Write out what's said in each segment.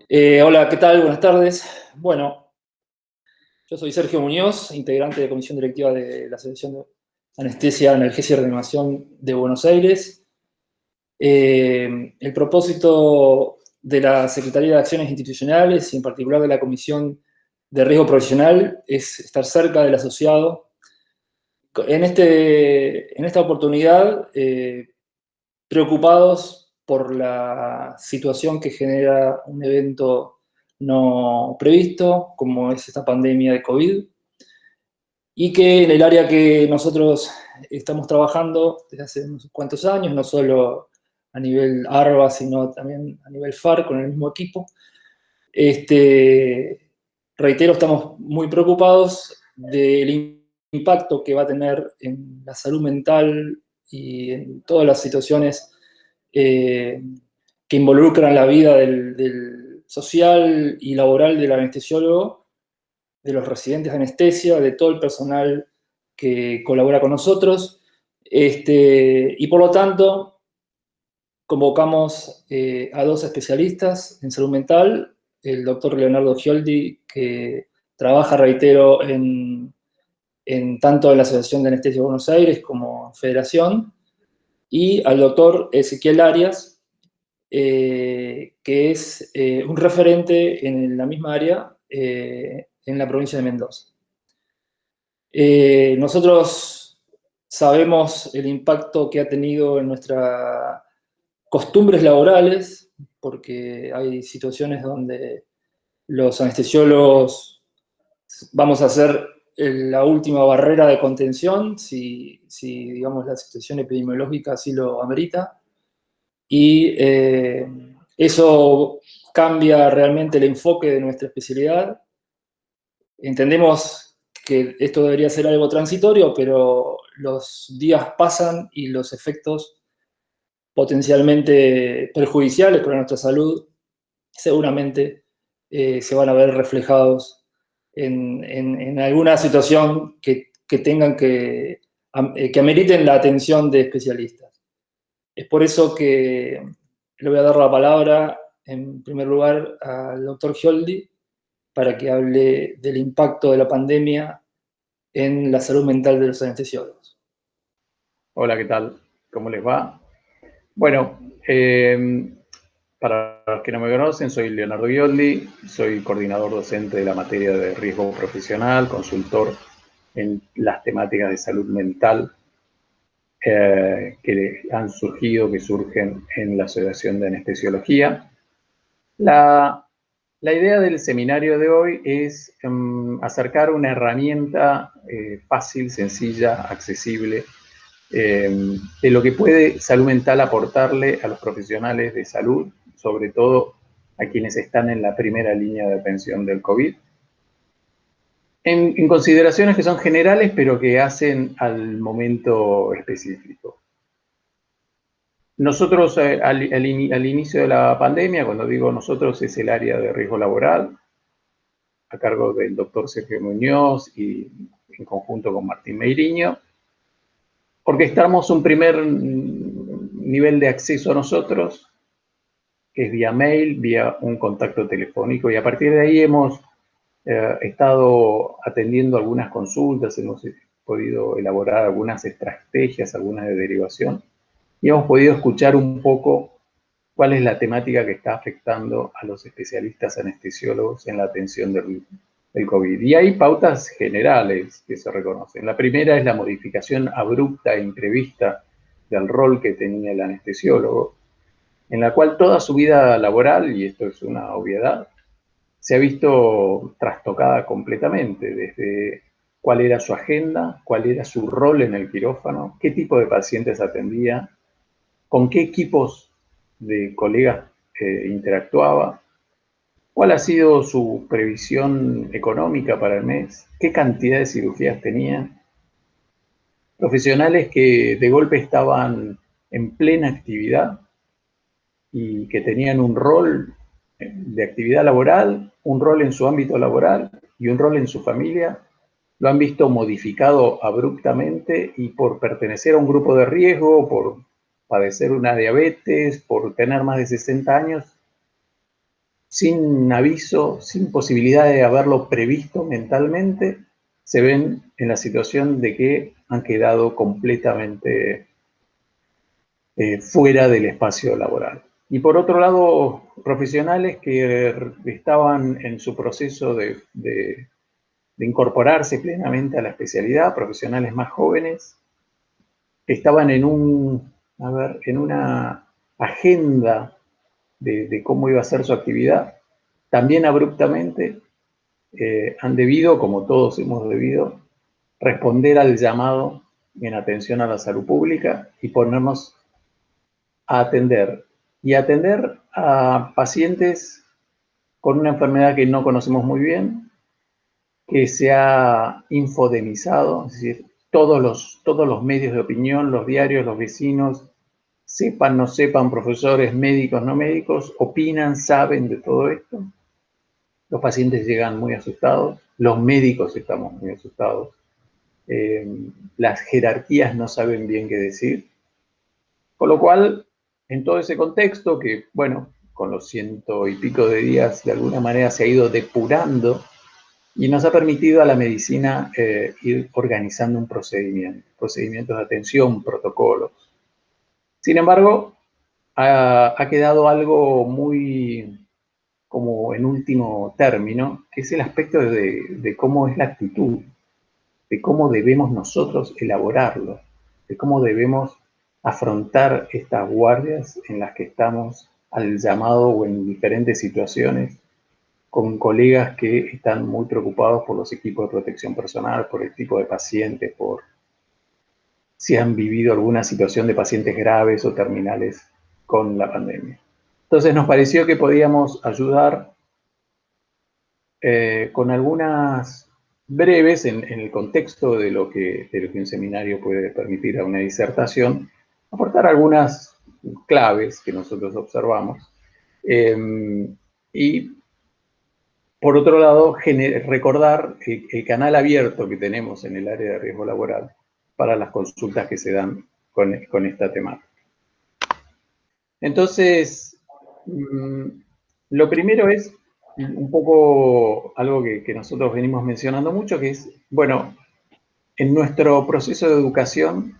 Hola, ¿qué tal? Buenas tardes. Bueno, yo soy Sergio Muñoz, integrante de comisión directiva de la Asociación de Anestesia, Analgesia y Reanimación de Buenos Aires. El propósito de la Secretaría de Acciones Institucionales y en particular de la Comisión de Riesgo Profesional es estar cerca del asociado. En esta oportunidad, preocupados por la situación que genera un evento no previsto, como es esta pandemia de COVID, y que en el área que nosotros estamos trabajando desde hace unos cuantos años, no solo a nivel ARBA, sino también a nivel FAR, con el mismo equipo, reitero, estamos muy preocupados del impacto que va a tener en la salud mental y en todas las situaciones eh, que involucran la vida del social y laboral del anestesiólogo, de los residentes de anestesia, de todo el personal que colabora con nosotros. Y por lo tanto, convocamos a dos especialistas en salud mental, el doctor Leonardo Gioldi, que trabaja, reitero, tanto en la Asociación de Anestesia de Buenos Aires como en Federación, y al doctor Ezequiel Arias, que es un referente en la misma área en la provincia de Mendoza. Nosotros sabemos el impacto que ha tenido en nuestras costumbres laborales, porque hay situaciones donde los anestesiólogos vamos a ser la última barrera de contención, si digamos, la situación epidemiológica así lo amerita, y eso cambia realmente el enfoque de nuestra especialidad. Entendemos que esto debería ser algo transitorio, pero los días pasan y los efectos potencialmente perjudiciales para nuestra salud seguramente se van a ver reflejados en alguna situación que tengan que ameriten la atención de especialistas. Es por eso que le voy a dar la palabra, en primer lugar, al doctor Gioldi, para que hable del impacto de la pandemia en la salud mental de los anestesiólogos. Hola, ¿qué tal? ¿Cómo les va? Bueno, para los que no me conocen, soy Leonardo Gioldi, soy coordinador docente de la materia de riesgo profesional, consultor en las temáticas de salud mental que han surgido, que surgen en la Asociación de Anestesiología. La idea del seminario de hoy es acercar una herramienta fácil, sencilla, accesible, de lo que puede salud mental aportarle a los profesionales de salud, sobre todo a quienes están en la primera línea de atención del COVID, en consideraciones que son generales, pero que hacen al momento específico. Nosotros, al inicio de la pandemia, cuando digo nosotros, es el área de riesgo laboral, a cargo del doctor Sergio Muñoz y en conjunto con Martín Meiriño, orquestamos un primer nivel de acceso a nosotros, que es vía mail, vía un contacto telefónico, y a partir de ahí hemos estado atendiendo algunas consultas, hemos podido elaborar algunas estrategias, algunas de derivación, y hemos podido escuchar un poco cuál es la temática que está afectando a los especialistas anestesiólogos en la atención del COVID. Y hay pautas generales que se reconocen. La primera es la modificación abrupta e imprevista del rol que tenía el anestesiólogo, en la cual toda su vida laboral, y esto es una obviedad, se ha visto trastocada completamente, desde cuál era su agenda, cuál era su rol en el quirófano, qué tipo de pacientes atendía, con qué equipos de colegas interactuaba, cuál ha sido su previsión económica para el mes, qué cantidad de cirugías tenía. Profesionales que de golpe estaban en plena actividad y que tenían un rol de actividad laboral, un rol en su ámbito laboral y un rol en su familia, lo han visto modificado abruptamente, y por pertenecer a un grupo de riesgo, por padecer una diabetes, por tener más de 60 años, sin aviso, sin posibilidad de haberlo previsto mentalmente, se ven en la situación de que han quedado completamente fuera del espacio laboral. Y por otro lado, profesionales que estaban en su proceso de incorporarse plenamente a la especialidad, profesionales más jóvenes, que estaban en en una agenda de cómo iba a ser su actividad, también abruptamente han debido, como todos hemos debido, responder al llamado en atención a la salud pública y ponernos a atender. Y atender a pacientes con una enfermedad que no conocemos muy bien, que se ha infodemizado, es decir, todos los medios de opinión, los diarios, los vecinos, sepan, no sepan, profesores, médicos, no médicos, opinan, saben de todo esto. Los pacientes llegan muy asustados, los médicos estamos muy asustados, las jerarquías no saben bien qué decir, con lo cual, en todo ese contexto, que bueno, con los 100 y pico de días de alguna manera se ha ido depurando y nos ha permitido a la medicina ir organizando un procedimientos de atención, protocolos. Sin embargo, ha quedado algo muy como en último término, que es el aspecto de cómo es la actitud, de cómo debemos nosotros elaborarlo, de cómo debemos afrontar estas guardias en las que estamos al llamado o en diferentes situaciones con colegas que están muy preocupados por los equipos de protección personal, por el tipo de pacientes, por si han vivido alguna situación de pacientes graves o terminales con la pandemia. Entonces nos pareció que podíamos ayudar con algunas breves, en el contexto de lo que un seminario puede permitir a una disertación, aportar algunas claves que nosotros observamos. Y por otro lado, recordar el canal abierto que tenemos en el área de riesgo laboral para las consultas que se dan con esta temática. Entonces, lo primero es un poco algo que nosotros venimos mencionando mucho, que es, bueno, en nuestro proceso de educación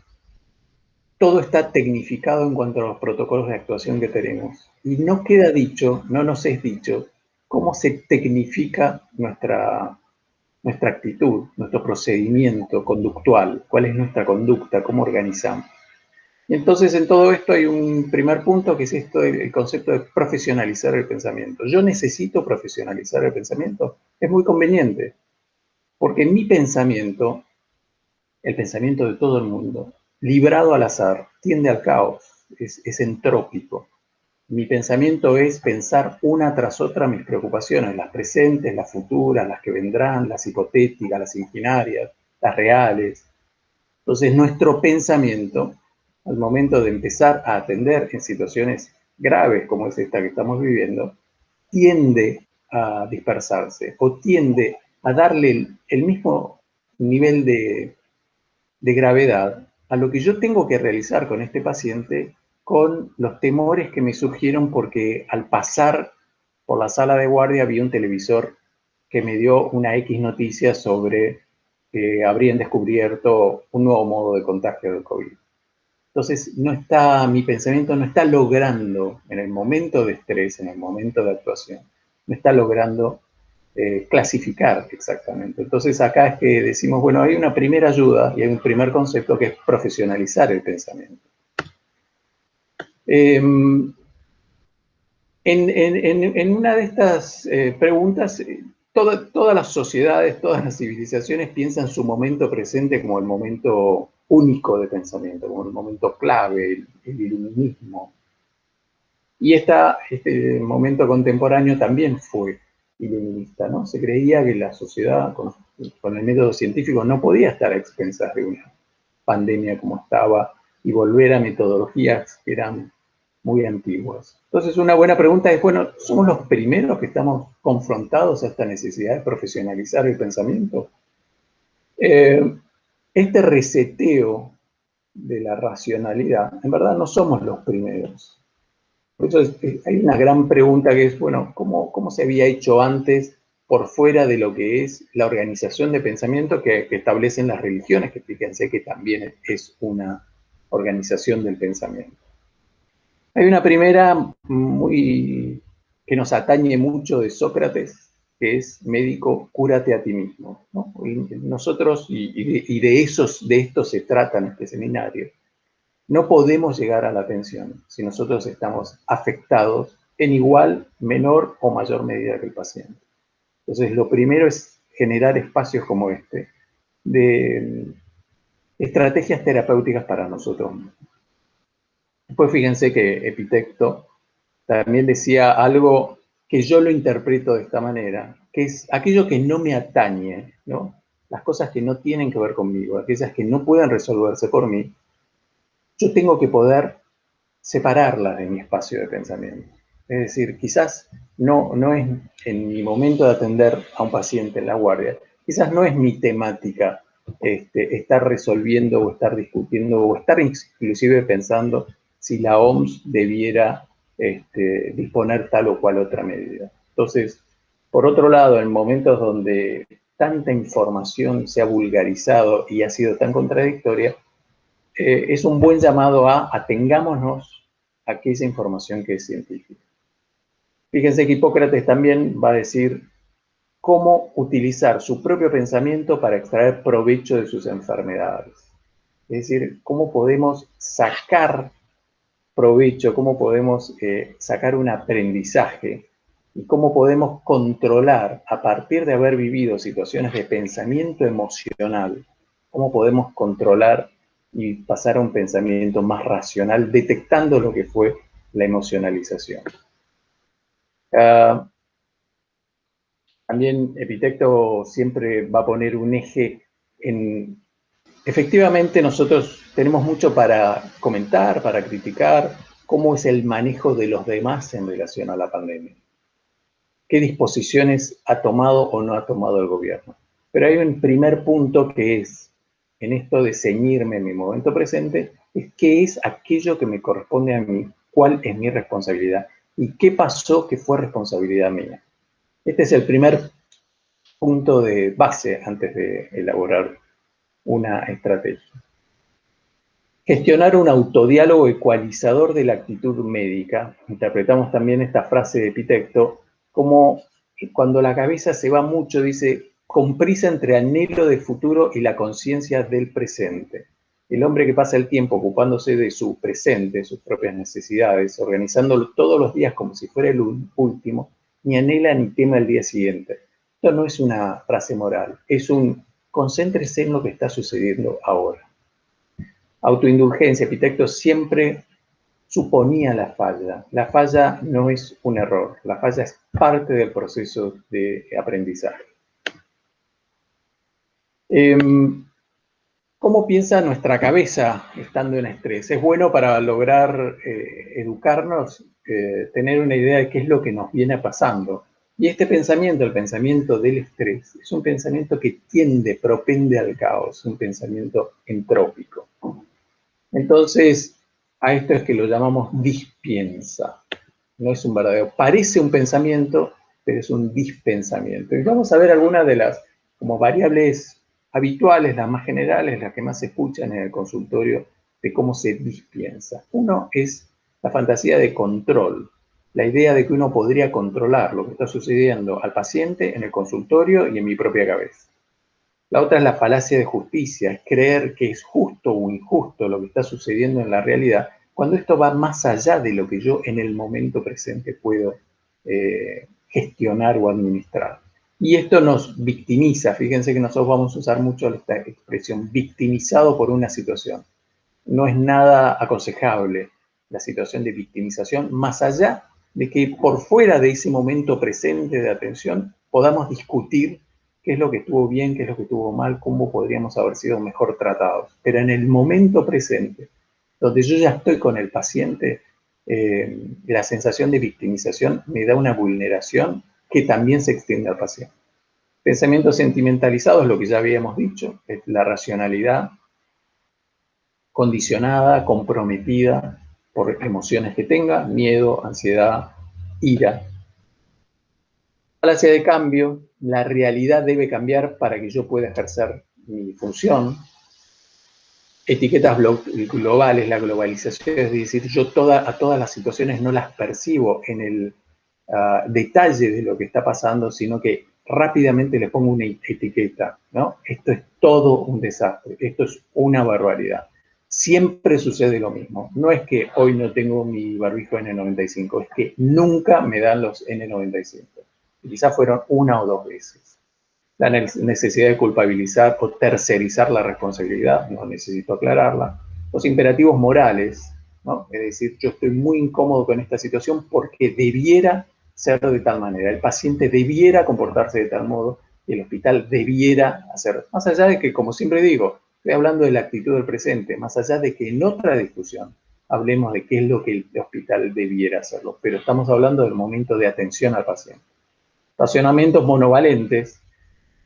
todo está tecnificado en cuanto a los protocolos de actuación que tenemos. Y no queda dicho, no nos es dicho, cómo se tecnifica nuestra actitud, nuestro procedimiento conductual, cuál es nuestra conducta, cómo organizamos. Y entonces en todo esto hay un primer punto que es esto, el concepto de profesionalizar el pensamiento. Yo necesito profesionalizar el pensamiento. Es muy conveniente, porque mi pensamiento, el pensamiento de todo el mundo, librado al azar, tiende al caos, es entrópico. Mi pensamiento es pensar una tras otra mis preocupaciones, las presentes, las futuras, las que vendrán, las hipotéticas, las imaginarias, las reales. Entonces nuestro pensamiento, al momento de empezar a atender en situaciones graves como es esta que estamos viviendo, tiende a dispersarse o tiende a darle el mismo nivel de gravedad a lo que yo tengo que realizar con este paciente, con los temores que me surgieron porque al pasar por la sala de guardia vi un televisor que me dio una X noticia sobre que habrían descubierto un nuevo modo de contagio del COVID. Entonces, mi pensamiento no está logrando, en el momento de estrés, en el momento de actuación, no está logrando clasificar exactamente. Entonces, acá es que decimos, bueno, hay una primera ayuda y hay un primer concepto que es profesionalizar el pensamiento. En una de estas preguntas, todas las sociedades, todas las civilizaciones piensan su momento presente como el momento único de pensamiento, como el momento clave, el iluminismo. Y este momento contemporáneo también fue iluminista, ¿no? Se creía que la sociedad, con el método científico, no podía estar a expensas de una pandemia como estaba y volver a metodologías que eran muy antiguas. Entonces, una buena pregunta es, bueno, ¿somos los primeros que estamos confrontados a esta necesidad de profesionalizar el pensamiento? Este reseteo de la racionalidad, en verdad no somos los primeros. Entonces, hay una gran pregunta que es, bueno, ¿cómo se había hecho antes por fuera de lo que es la organización de pensamiento que establecen las religiones? Que fíjense que también es una organización del pensamiento. Hay una primera que nos atañe mucho de Sócrates, que es médico, cúrate a ti mismo, ¿no? Y nosotros, y de esto se trata en este seminario, no podemos llegar a la atención si nosotros estamos afectados en igual, menor o mayor medida que el paciente. Entonces, lo primero es generar espacios como este, de estrategias terapéuticas para nosotros mismos. Después fíjense que Epicteto también decía algo que yo lo interpreto de esta manera, que es aquello que no me atañe, ¿no? Las cosas que no tienen que ver conmigo, aquellas que no pueden resolverse por mí, yo tengo que poder separarlas de mi espacio de pensamiento. Es decir, quizás no es en mi momento de atender a un paciente en la guardia, quizás no es mi temática estar resolviendo o estar discutiendo o estar inclusive pensando si la OMS debiera disponer tal o cual otra medida. Entonces, por otro lado, en momentos donde tanta información se ha vulgarizado y ha sido tan contradictoria, es un buen llamado a atengámonos a aquella información que es científica. Fíjense que Hipócrates también va a decir cómo utilizar su propio pensamiento para extraer provecho de sus enfermedades. Es decir, cómo podemos sacar provecho, cómo podemos sacar un aprendizaje y cómo podemos controlar, a partir de haber vivido situaciones de pensamiento emocional, cómo podemos controlar y pasar a un pensamiento más racional, detectando lo que fue la emocionalización. También Epicteto siempre va a poner un eje en... Efectivamente, nosotros tenemos mucho para comentar, para criticar cómo es el manejo de los demás en relación a la pandemia. ¿Qué disposiciones ha tomado o no ha tomado el gobierno? Pero hay un primer punto que es, en esto de ceñirme en mi momento presente, es qué es aquello que me corresponde a mí, cuál es mi responsabilidad y qué pasó que fue responsabilidad mía. Este es el primer punto de base antes de elaborar una estrategia. Gestionar un autodiálogo ecualizador de la actitud médica. Interpretamos también esta frase de Epicteto como cuando la cabeza se va mucho, dice, con prisa entre anhelo de futuro y la conciencia del presente. El hombre que pasa el tiempo ocupándose de su presente, sus propias necesidades, organizándolo todos los días como si fuera el último, ni anhela ni tema el día siguiente. Esto no es una frase moral, es un concéntrese en lo que está sucediendo ahora. Autoindulgencia, Epicteto siempre suponía la falla. La falla no es un error, la falla es parte del proceso de aprendizaje. ¿Cómo piensa nuestra cabeza estando en estrés? ¿Es bueno para lograr educarnos, tener una idea de qué es lo que nos viene pasando? Y este pensamiento, el pensamiento del estrés, es un pensamiento que propende al caos, un pensamiento entrópico. Entonces, a esto es que lo llamamos dispiensa. No es un verdadero, parece un pensamiento, pero es un dispensamiento. Y vamos a ver algunas de las como variables habituales, las más generales, las que más se escuchan en el consultorio, de cómo se dispiensa. Uno es la fantasía de control, la idea de que uno podría controlar lo que está sucediendo al paciente en el consultorio y en mi propia cabeza. La otra es la falacia de justicia, es creer que es justo o injusto lo que está sucediendo en la realidad, cuando esto va más allá de lo que yo en el momento presente puedo gestionar o administrar. Y esto nos victimiza, fíjense que nosotros vamos a usar mucho esta expresión, victimizado por una situación. No es nada aconsejable la situación de victimización, más allá de que por fuera de ese momento presente de atención podamos discutir qué es lo que estuvo bien, qué es lo que estuvo mal, cómo podríamos haber sido mejor tratados. Pero en el momento presente, donde yo ya estoy con el paciente, la sensación de victimización me da una vulneración que también se extiende al paciente. Pensamiento sentimentalizado es lo que ya habíamos dicho, es la racionalidad condicionada, comprometida por emociones que tenga, miedo, ansiedad, ira. Falacia de cambio, la realidad debe cambiar para que yo pueda ejercer mi función. Etiquetas globales, la globalización, es decir, yo a todas las situaciones no las percibo en el detalle de lo que está pasando, sino que rápidamente le pongo una etiqueta, ¿no? Esto es todo un desastre, esto es una barbaridad. Siempre sucede lo mismo. No es que hoy no tengo mi barbijo N95, es que nunca me dan los N95. Quizás fueron una o dos veces. La necesidad de culpabilizar o tercerizar la responsabilidad, no necesito aclararla. Los imperativos morales, ¿no? Es decir, yo estoy muy incómodo con esta situación porque debiera ser de tal manera, el paciente debiera comportarse de tal modo y el hospital debiera hacer. Más allá de que, como siempre digo, estoy hablando de la actitud del presente, más allá de que en otra discusión hablemos de qué es lo que el hospital debiera hacerlo, pero estamos hablando del momento de atención al paciente. Racionamientos monovalentes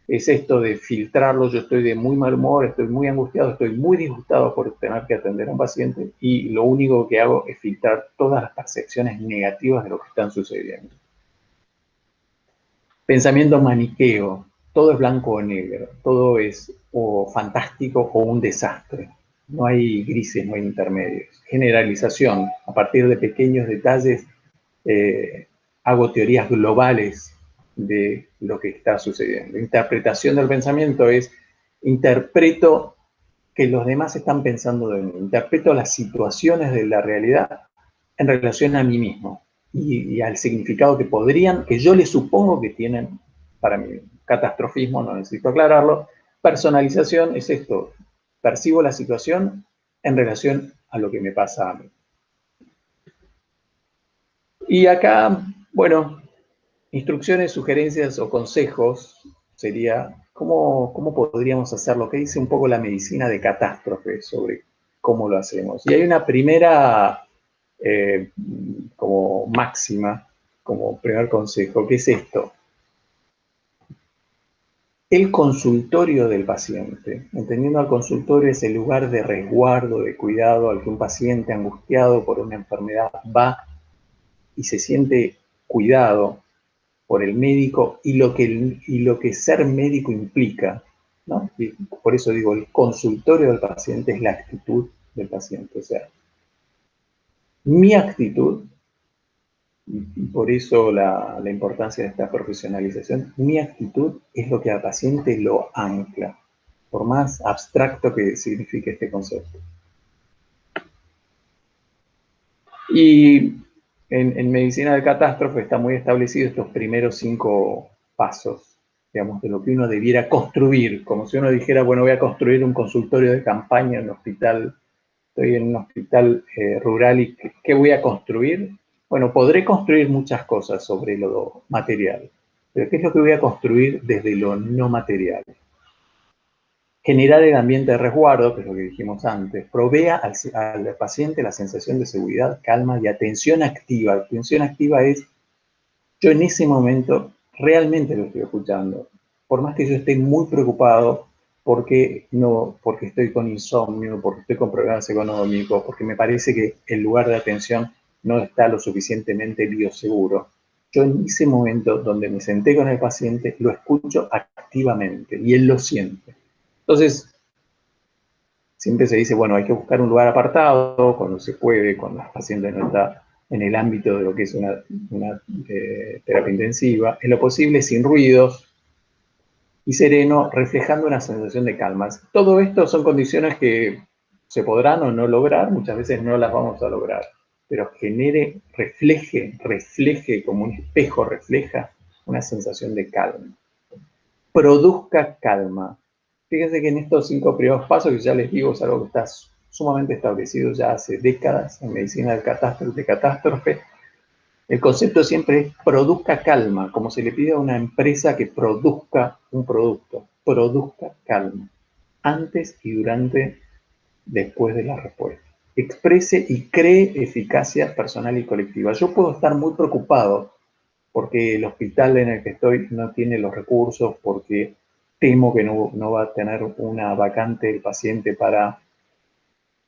es esto de filtrarlo. Yo estoy de muy mal humor, estoy muy angustiado, estoy muy disgustado por tener que atender a un paciente y lo único que hago es filtrar todas las percepciones negativas de lo que están sucediendo. Pensamiento maniqueo, todo es blanco o negro, todo es o fantástico o un desastre. No hay grises, no hay intermedios. Generalización, a partir de pequeños detalles hago teorías globales de lo que está sucediendo. Interpretación del pensamiento es, interpreto que los demás están pensando de mí, interpreto las situaciones de la realidad en relación a mí mismo y al significado que yo les supongo que tienen para mí. Catastrofismo, no necesito aclararlo. Personalización es esto, percibo la situación en relación a lo que me pasa a mí. Y acá, bueno, instrucciones, sugerencias o consejos sería cómo podríamos hacerlo, que dice un poco la medicina de catástrofe sobre cómo lo hacemos. Y hay una primera como máxima, como primer consejo, que es esto. El consultorio del paciente, entendiendo al consultorio es el lugar de resguardo, de cuidado al que un paciente angustiado por una enfermedad va y se siente cuidado por el médico y lo que ser médico implica, ¿no? Y por eso digo, el consultorio del paciente es la actitud del paciente. O sea, mi actitud, y por eso la importancia de esta profesionalización, mi actitud es lo que al paciente lo ancla, por más abstracto que signifique este concepto. Y en medicina de catástrofe está muy establecido estos primeros 5 pasos, digamos, de lo que uno debiera construir, como si uno dijera, bueno, voy a construir un consultorio de campaña en un hospital, estoy en un hospital rural y ¿qué voy a construir? Bueno, podré construir muchas cosas sobre lo material, pero ¿qué es lo que voy a construir desde lo no material? Generar el ambiente de resguardo, que es lo que dijimos antes, provea al paciente la sensación de seguridad, calma y atención activa. Atención activa es, yo en ese momento realmente lo estoy escuchando. Por más que yo esté muy preocupado porque estoy con insomnio, porque estoy con problemas económicos, porque me parece que el lugar de atención no está lo suficientemente bioseguro. Yo en ese momento donde me senté con el paciente, lo escucho activamente y él lo siente. Entonces, siempre se dice, bueno, hay que buscar un lugar apartado cuando se puede, cuando el paciente no está en el ámbito de lo que es una terapia intensiva, en lo posible sin ruidos y sereno, reflejando una sensación de calma. Todo esto son condiciones que se podrán o no lograr, muchas veces no las vamos a lograr, pero refleje como un espejo, refleja una sensación de calma. Produzca calma. Fíjense que en estos 5 primeros pasos, que ya les digo, es algo que está sumamente establecido ya hace décadas en medicina de catástrofe, el concepto siempre es produzca calma, como se le pide a una empresa que produzca un producto, produzca calma, antes y durante, después de la respuesta. Exprese y cree eficacia personal y colectiva. Yo puedo estar muy preocupado porque el hospital en el que estoy no tiene los recursos, porque temo que no va a tener una vacante el paciente para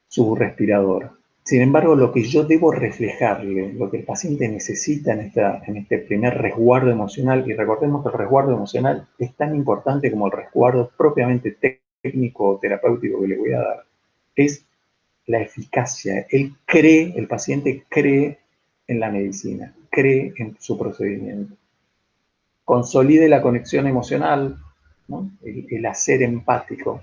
su respirador. Sin embargo, lo que yo debo reflejarle, lo que el paciente necesita en este primer resguardo emocional, y recordemos que el resguardo emocional es tan importante como el resguardo propiamente técnico o terapéutico que le voy a dar, es la eficacia. El paciente cree en la medicina, cree en su procedimiento. Consolide la conexión emocional, ¿no? El hacer empático,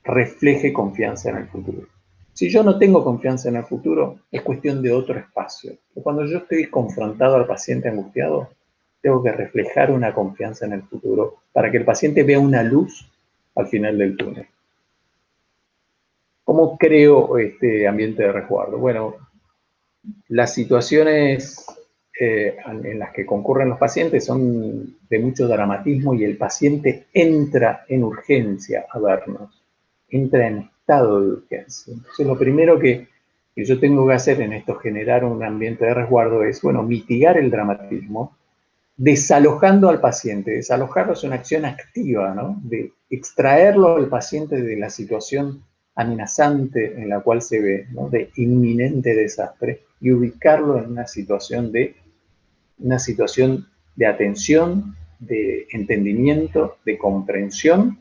refleje confianza en el futuro. Si yo no tengo confianza en el futuro, es cuestión de otro espacio. Cuando yo estoy confrontado al paciente angustiado, tengo que reflejar una confianza en el futuro para que el paciente vea una luz al final del túnel. ¿Cómo creo este ambiente de resguardo? Bueno, las situaciones en las que concurren los pacientes son de mucho dramatismo y el paciente entra en urgencia a vernos, entra en estado de urgencia. Entonces lo primero que yo tengo que hacer en esto, generar un ambiente de resguardo, es, bueno, mitigar el dramatismo, desalojando al paciente. Desalojarlo es una acción activa, ¿no? De extraerlo al paciente de la situación amenazante en la cual se ve, ¿no? De inminente desastre, y ubicarlo en una situación de atención, de entendimiento, de comprensión,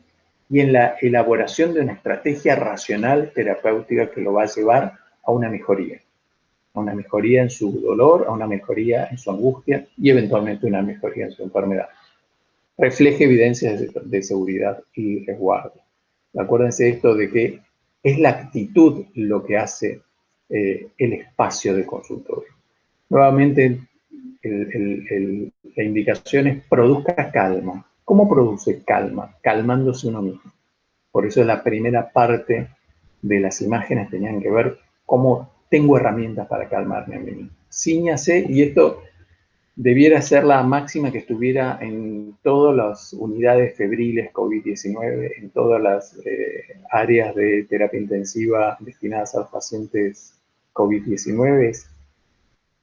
y en la elaboración de una estrategia racional terapéutica que lo va a llevar a una mejoría en su dolor, a una mejoría en su angustia y eventualmente una mejoría en su enfermedad. Refleje evidencias de seguridad y resguardo. Acuérdense esto de que es la actitud lo que hace el espacio de consultorio. Nuevamente, la indicación es produzca calma. ¿Cómo produce calma? Calmándose uno mismo. Por eso la primera parte de las imágenes tenían que ver cómo tengo herramientas para calmarme a mí mismo. Cíñase, y esto debiera ser la máxima que estuviera en todas las unidades febriles COVID-19, en todas las áreas de terapia intensiva destinadas a los pacientes COVID-19,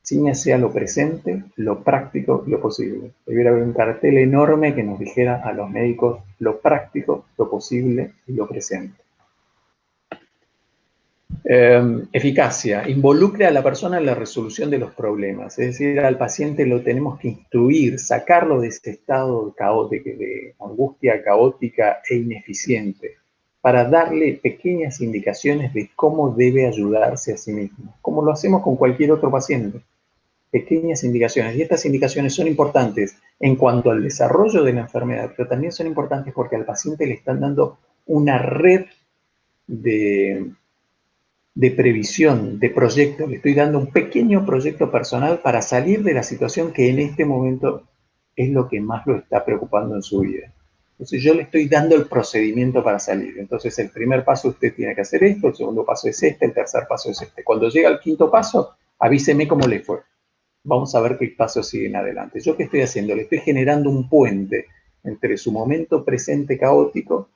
cíñase a lo presente, lo práctico y lo posible. Debiera haber un cartel enorme que nos dijera a los médicos lo práctico, lo posible y lo presente. Eficacia. Involucre a la persona en la resolución de los problemas. Es decir, al paciente lo tenemos que instruir, sacarlo de ese estado caótico, de angustia caótica e ineficiente, para darle pequeñas indicaciones de cómo debe ayudarse a sí mismo, como lo hacemos con cualquier otro paciente. Pequeñas indicaciones, y estas indicaciones son importantes en cuanto al desarrollo de la enfermedad, pero también son importantes porque al paciente le están dando una red de previsión, de proyecto. Le estoy dando un pequeño proyecto personal para salir de la situación que en este momento es lo que más lo está preocupando en su vida. Entonces yo le estoy dando el procedimiento para salir. Entonces el primer paso usted tiene que hacer esto, el segundo paso es este, el tercer paso es este. Cuando llega al quinto paso, avíseme cómo le fue. Vamos a ver qué pasos siguen adelante. ¿Yo qué estoy haciendo? Le estoy generando un puente entre su momento presente caótico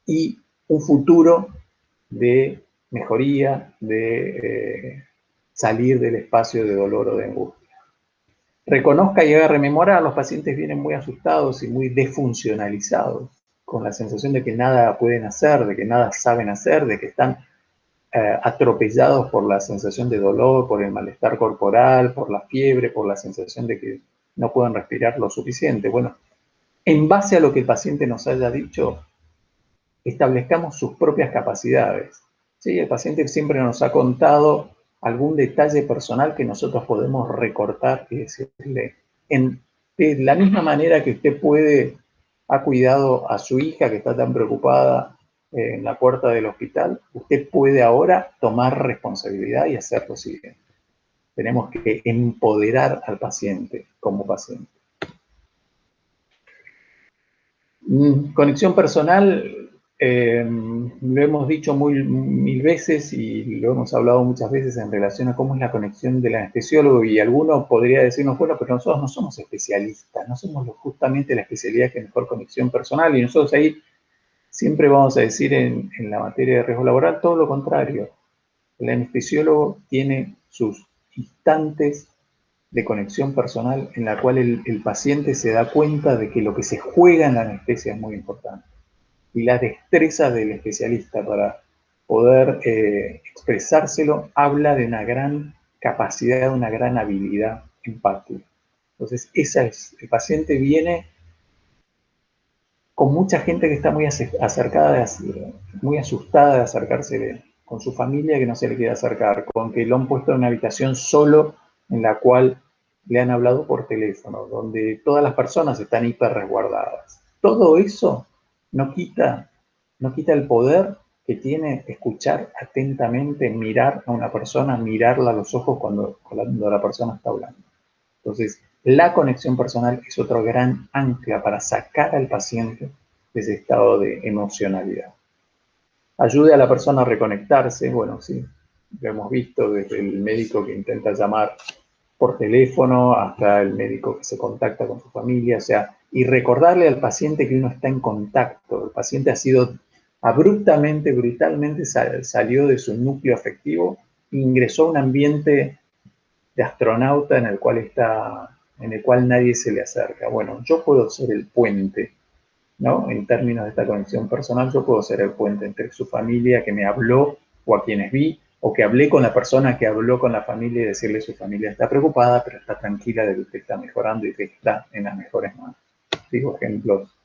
y un futuro de mejoría, de salir del espacio de dolor o de angustia. Reconozca y haga rememorar. Los pacientes vienen muy asustados y muy desfuncionalizados, con la sensación de que nada pueden hacer, de que nada saben hacer, de que están atropellados por la sensación de dolor, por el malestar corporal, por la fiebre, por la sensación de que no pueden respirar lo suficiente. Bueno, en base a lo que el paciente nos haya dicho, establezcamos sus propias capacidades. ¿Sí? El paciente siempre nos ha contado algún detalle personal que nosotros podemos recortar y decirle, de la misma manera que usted ha cuidado a su hija que está tan preocupada en la puerta del hospital, usted puede ahora tomar responsabilidad y hacer lo siguiente. Tenemos que empoderar al paciente como paciente. Conexión personal, lo hemos dicho mil veces y lo hemos hablado muchas veces en relación a cómo es la conexión del anestesiólogo, y alguno podría decirnos, bueno, pero nosotros no somos especialistas, no somos justamente la especialidad que mejor conexión personal, y nosotros ahí siempre vamos a decir en la materia de riesgo laboral todo lo contrario. El anestesiólogo tiene sus instantes de conexión personal en la cual el paciente se da cuenta de que lo que se juega en la anestesia es muy importante. Y la destreza del especialista poder expresárselo, habla de una gran capacidad, de una gran habilidad empática. Entonces, el paciente viene con mucha gente que está muy acercada, muy asustada de acercarse con su familia que no se le quiere acercar, con que lo han puesto en una habitación solo en la cual le han hablado por teléfono, donde todas las personas están hiper resguardadas. Todo eso no quita el poder que tiene escuchar atentamente, mirar a una persona, mirarla a los ojos cuando la persona está hablando. Entonces, la conexión personal es otro gran ancla para sacar al paciente de ese estado de emocionalidad. Ayude a la persona a reconectarse, bueno, sí, lo hemos visto desde el médico que intenta llamar por teléfono hasta el médico que se contacta con su familia, o sea, y recordarle al paciente que uno está en contacto. El paciente ha sido abruptamente, brutalmente salió de su núcleo afectivo e ingresó a un ambiente de astronauta en el cual nadie se le acerca. Bueno, yo puedo ser el puente, ¿no? En términos de esta conexión personal, yo puedo ser el puente entre su familia que me habló o a quienes vi, o que hablé con la persona que habló con la familia y decirle su familia está preocupada, pero está tranquila de que usted está mejorando y que está en las mejores manos. Digo ejemplos.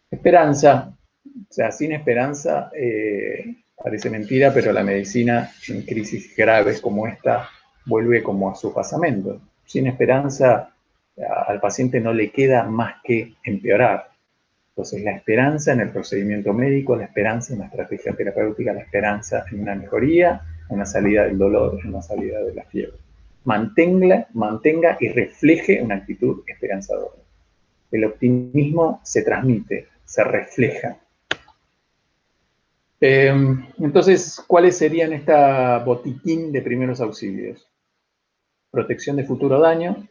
Esperanza. O sea, sin esperanza parece mentira, pero la medicina en crisis graves como esta vuelve como a su pasamento. Sin esperanza al paciente no le queda más que empeorar. Entonces, la esperanza en el procedimiento médico, la esperanza en la estrategia terapéutica, la esperanza en una mejoría, en la salida del dolor, en la salida de la fiebre. Mantenga y refleje una actitud esperanzadora. El optimismo se transmite, se refleja. Entonces, ¿cuáles serían esta botiquín de primeros auxilios? Protección de futuro daño,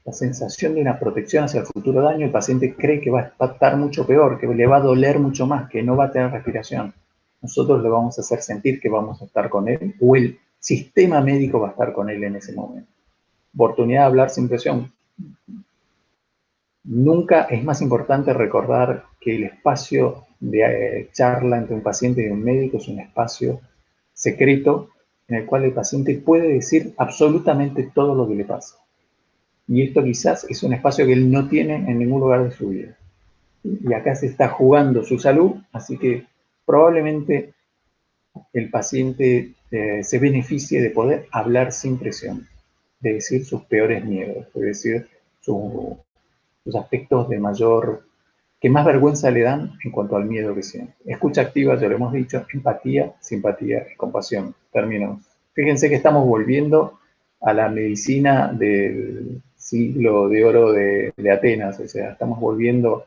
la sensación de una protección hacia el futuro daño. El paciente cree que va a estar mucho peor, que le va a doler mucho más, que no va a tener respiración. Nosotros le vamos a hacer sentir que vamos a estar con él, o el sistema médico va a estar con él en ese momento. Oportunidad de hablar sin presión. Nunca es más importante recordar que el espacio de charla entre un paciente y un médico es un espacio secreto en el cual el paciente puede decir absolutamente todo lo que le pasa. Y esto quizás es un espacio que él no tiene en ningún lugar de su vida. Y acá se está jugando su salud, así que probablemente el paciente se beneficie de poder hablar sin presión, de decir sus peores miedos, de decir sus aspectos que más vergüenza le dan en cuanto al miedo que siente. Escucha activa, ya lo hemos dicho, empatía, simpatía y compasión. Terminamos. Fíjense que estamos volviendo a la medicina del siglo de oro de Atenas, o sea, estamos volviendo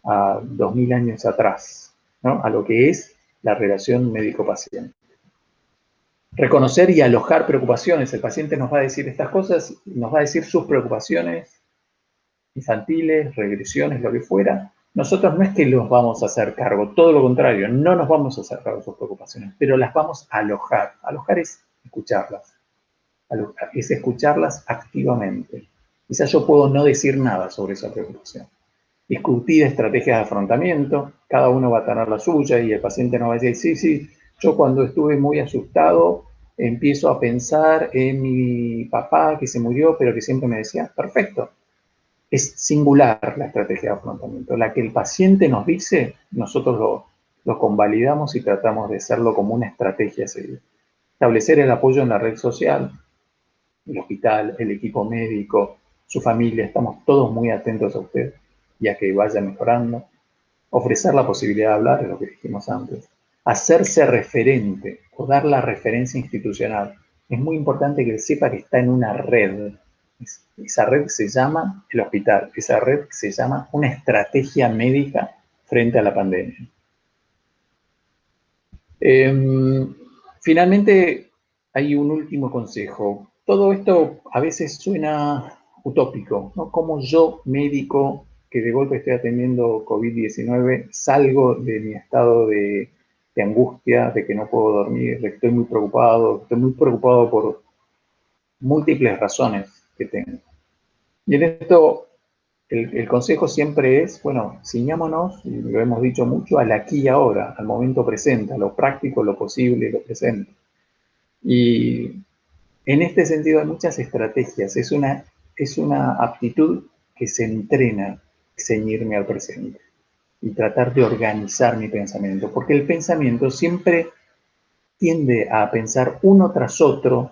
a 2000 años atrás, ¿no? A lo que es la relación médico-paciente. Reconocer y alojar preocupaciones. El paciente nos va a decir estas cosas, nos va a decir sus preocupaciones infantiles, regresiones, lo que fuera. Nosotros no es que los vamos a hacer cargo, todo lo contrario, no nos vamos a hacer cargo de sus preocupaciones, pero las vamos a alojar. Alojar es escucharlas, es escucharlas activamente. Quizás yo puedo no decir nada sobre esa preocupación. Discutir estrategias de afrontamiento, cada uno va a tener la suya y el paciente nos va a decir, sí, yo cuando estuve muy asustado empiezo a pensar en mi papá que se murió, pero que siempre me decía, perfecto. Es singular la estrategia de afrontamiento. La que el paciente nos dice, nosotros lo convalidamos y tratamos de hacerlo como una estrategia a seguir. Establecer el apoyo en la red social, el hospital, el equipo médico, su familia, estamos todos muy atentos a usted y a que vaya mejorando. Ofrecer la posibilidad de hablar, es lo que dijimos antes. Hacerse referente o dar la referencia institucional. Es muy importante que él sepa que está en una red. Esa red se llama el hospital, esa red se llama una estrategia médica frente a la pandemia. Finalmente, hay un último consejo. Todo esto a veces suena utópico, ¿no? Como yo, médico, que de golpe estoy atendiendo COVID-19, salgo de mi estado de angustia, de que no puedo dormir, de que estoy muy preocupado por múltiples razones que tengo. Y en esto el consejo siempre es, bueno, ciñámonos, y lo hemos dicho mucho, al aquí y ahora, al momento presente, a lo práctico, lo posible, lo presente. Y en este sentido hay muchas estrategias, es una aptitud que se entrena, ceñirme al presente y tratar de organizar mi pensamiento, porque el pensamiento siempre tiende a pensar uno tras otro,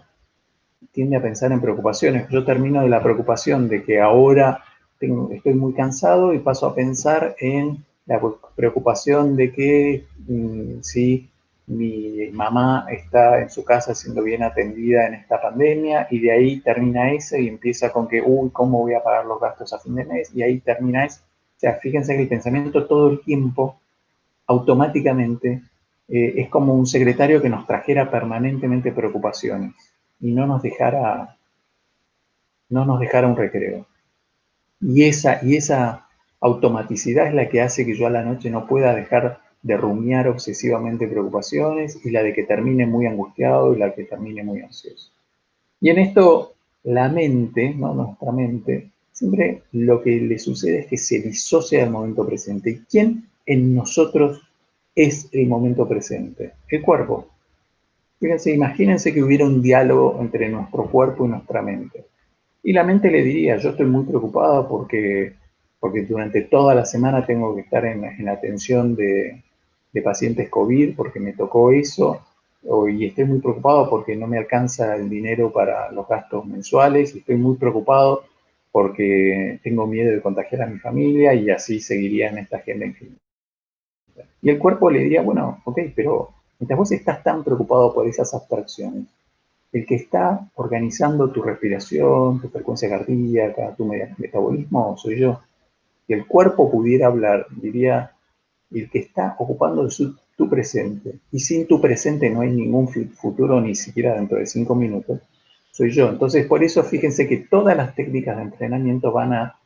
tiende a pensar en preocupaciones. Yo termino de la preocupación de que ahora estoy muy cansado y paso a pensar en la preocupación de que si mi mamá está en su casa siendo bien atendida en esta pandemia, y de ahí termina ese y empieza con que, uy, ¿cómo voy a pagar los gastos a fin de mes? Y ahí termina ese. O sea, fíjense que el pensamiento todo el tiempo, automáticamente, es como un secretario que nos trajera permanentemente preocupaciones y no nos dejara un recreo. Y esa automaticidad es la que hace que yo a la noche no pueda dejar de rumiar obsesivamente preocupaciones, y la de que termine muy angustiado y la que termine muy ansioso. Y en esto la mente, ¿no? Nuestra mente, siempre lo que le sucede es que se disocia del momento presente. ¿Y quién en nosotros es el momento presente? El cuerpo. Fíjense, imagínense que hubiera un diálogo entre nuestro cuerpo y nuestra mente. Y la mente le diría, yo estoy muy preocupado porque durante toda la semana tengo que estar en atención de pacientes COVID, porque me tocó eso, y estoy muy preocupado porque no me alcanza el dinero para los gastos mensuales, y estoy muy preocupado porque tengo miedo de contagiar a mi familia, y así seguiría en esta agenda infinita. Y el cuerpo le diría, bueno, ok, pero mientras vos estás tan preocupado por esas abstracciones, el que está organizando tu respiración, tu frecuencia cardíaca, tu metabolismo, soy yo. Si el cuerpo pudiera hablar, diría, el que está ocupando tu presente, y sin tu presente no hay ningún futuro, ni siquiera dentro de 5 minutos, soy yo. Entonces, por eso fíjense que todas las técnicas de entrenamiento van a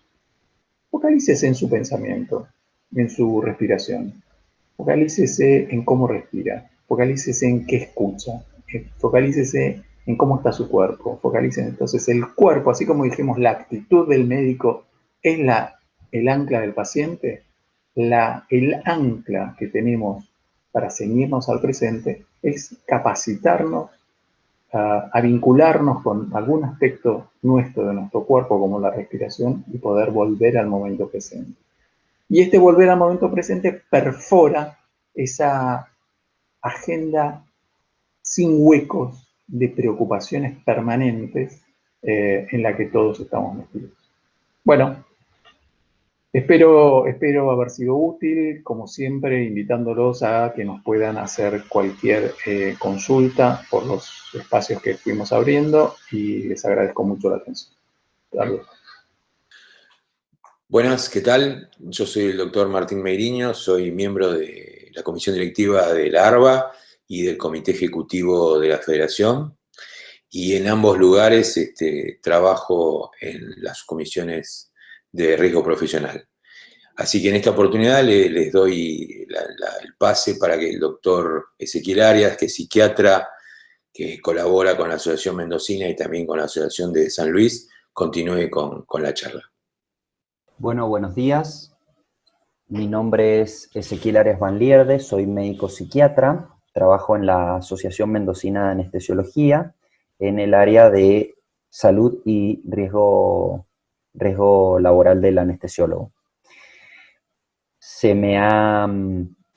focalícese en su pensamiento, en su respiración. Focalícese en cómo respira, focalícese en qué escucha, focalícese en cómo está su cuerpo, focalícese entonces el cuerpo, así como dijimos, la actitud del médico es el ancla del paciente, el ancla que tenemos para ceñirnos al presente es capacitarnos a vincularnos con algún aspecto nuestro, de nuestro cuerpo, como la respiración, y poder volver al momento presente. Y este volver al momento presente perfora esa agenda sin huecos de preocupaciones permanentes en la que todos estamos metidos. Bueno, espero haber sido útil, como siempre, invitándolos a que nos puedan hacer cualquier consulta por los espacios que fuimos abriendo, y les agradezco mucho la atención. Saludos. Buenas, ¿qué tal? Yo soy el doctor Martín Meiriño, soy miembro de la comisión directiva de la ARBA y del comité ejecutivo de la Federación, y en ambos lugares trabajo en las comisiones de riesgo profesional. Así que en esta oportunidad les doy el pase para que el doctor Ezequiel Arias, que es psiquiatra, que colabora con la Asociación Mendocina y también con la Asociación de San Luis, continúe con la charla. Bueno, buenos días. Mi nombre es Ezequiel Arias Van Lierde, soy médico psiquiatra, trabajo en la Asociación Mendocina de Anestesiología en el área de salud y riesgo laboral del anestesiólogo. Se me ha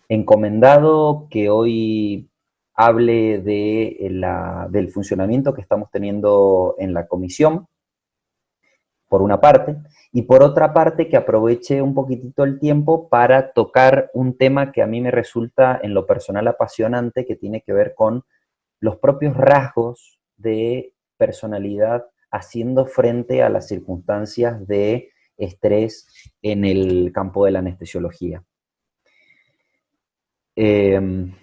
encomendado que hoy hable del funcionamiento que estamos teniendo en la comisión, por una parte, y por otra parte que aproveche un poquitito el tiempo para tocar un tema que a mí me resulta en lo personal apasionante, que tiene que ver con los propios rasgos de personalidad haciendo frente a las circunstancias de estrés en el campo de la anestesiología. Bien.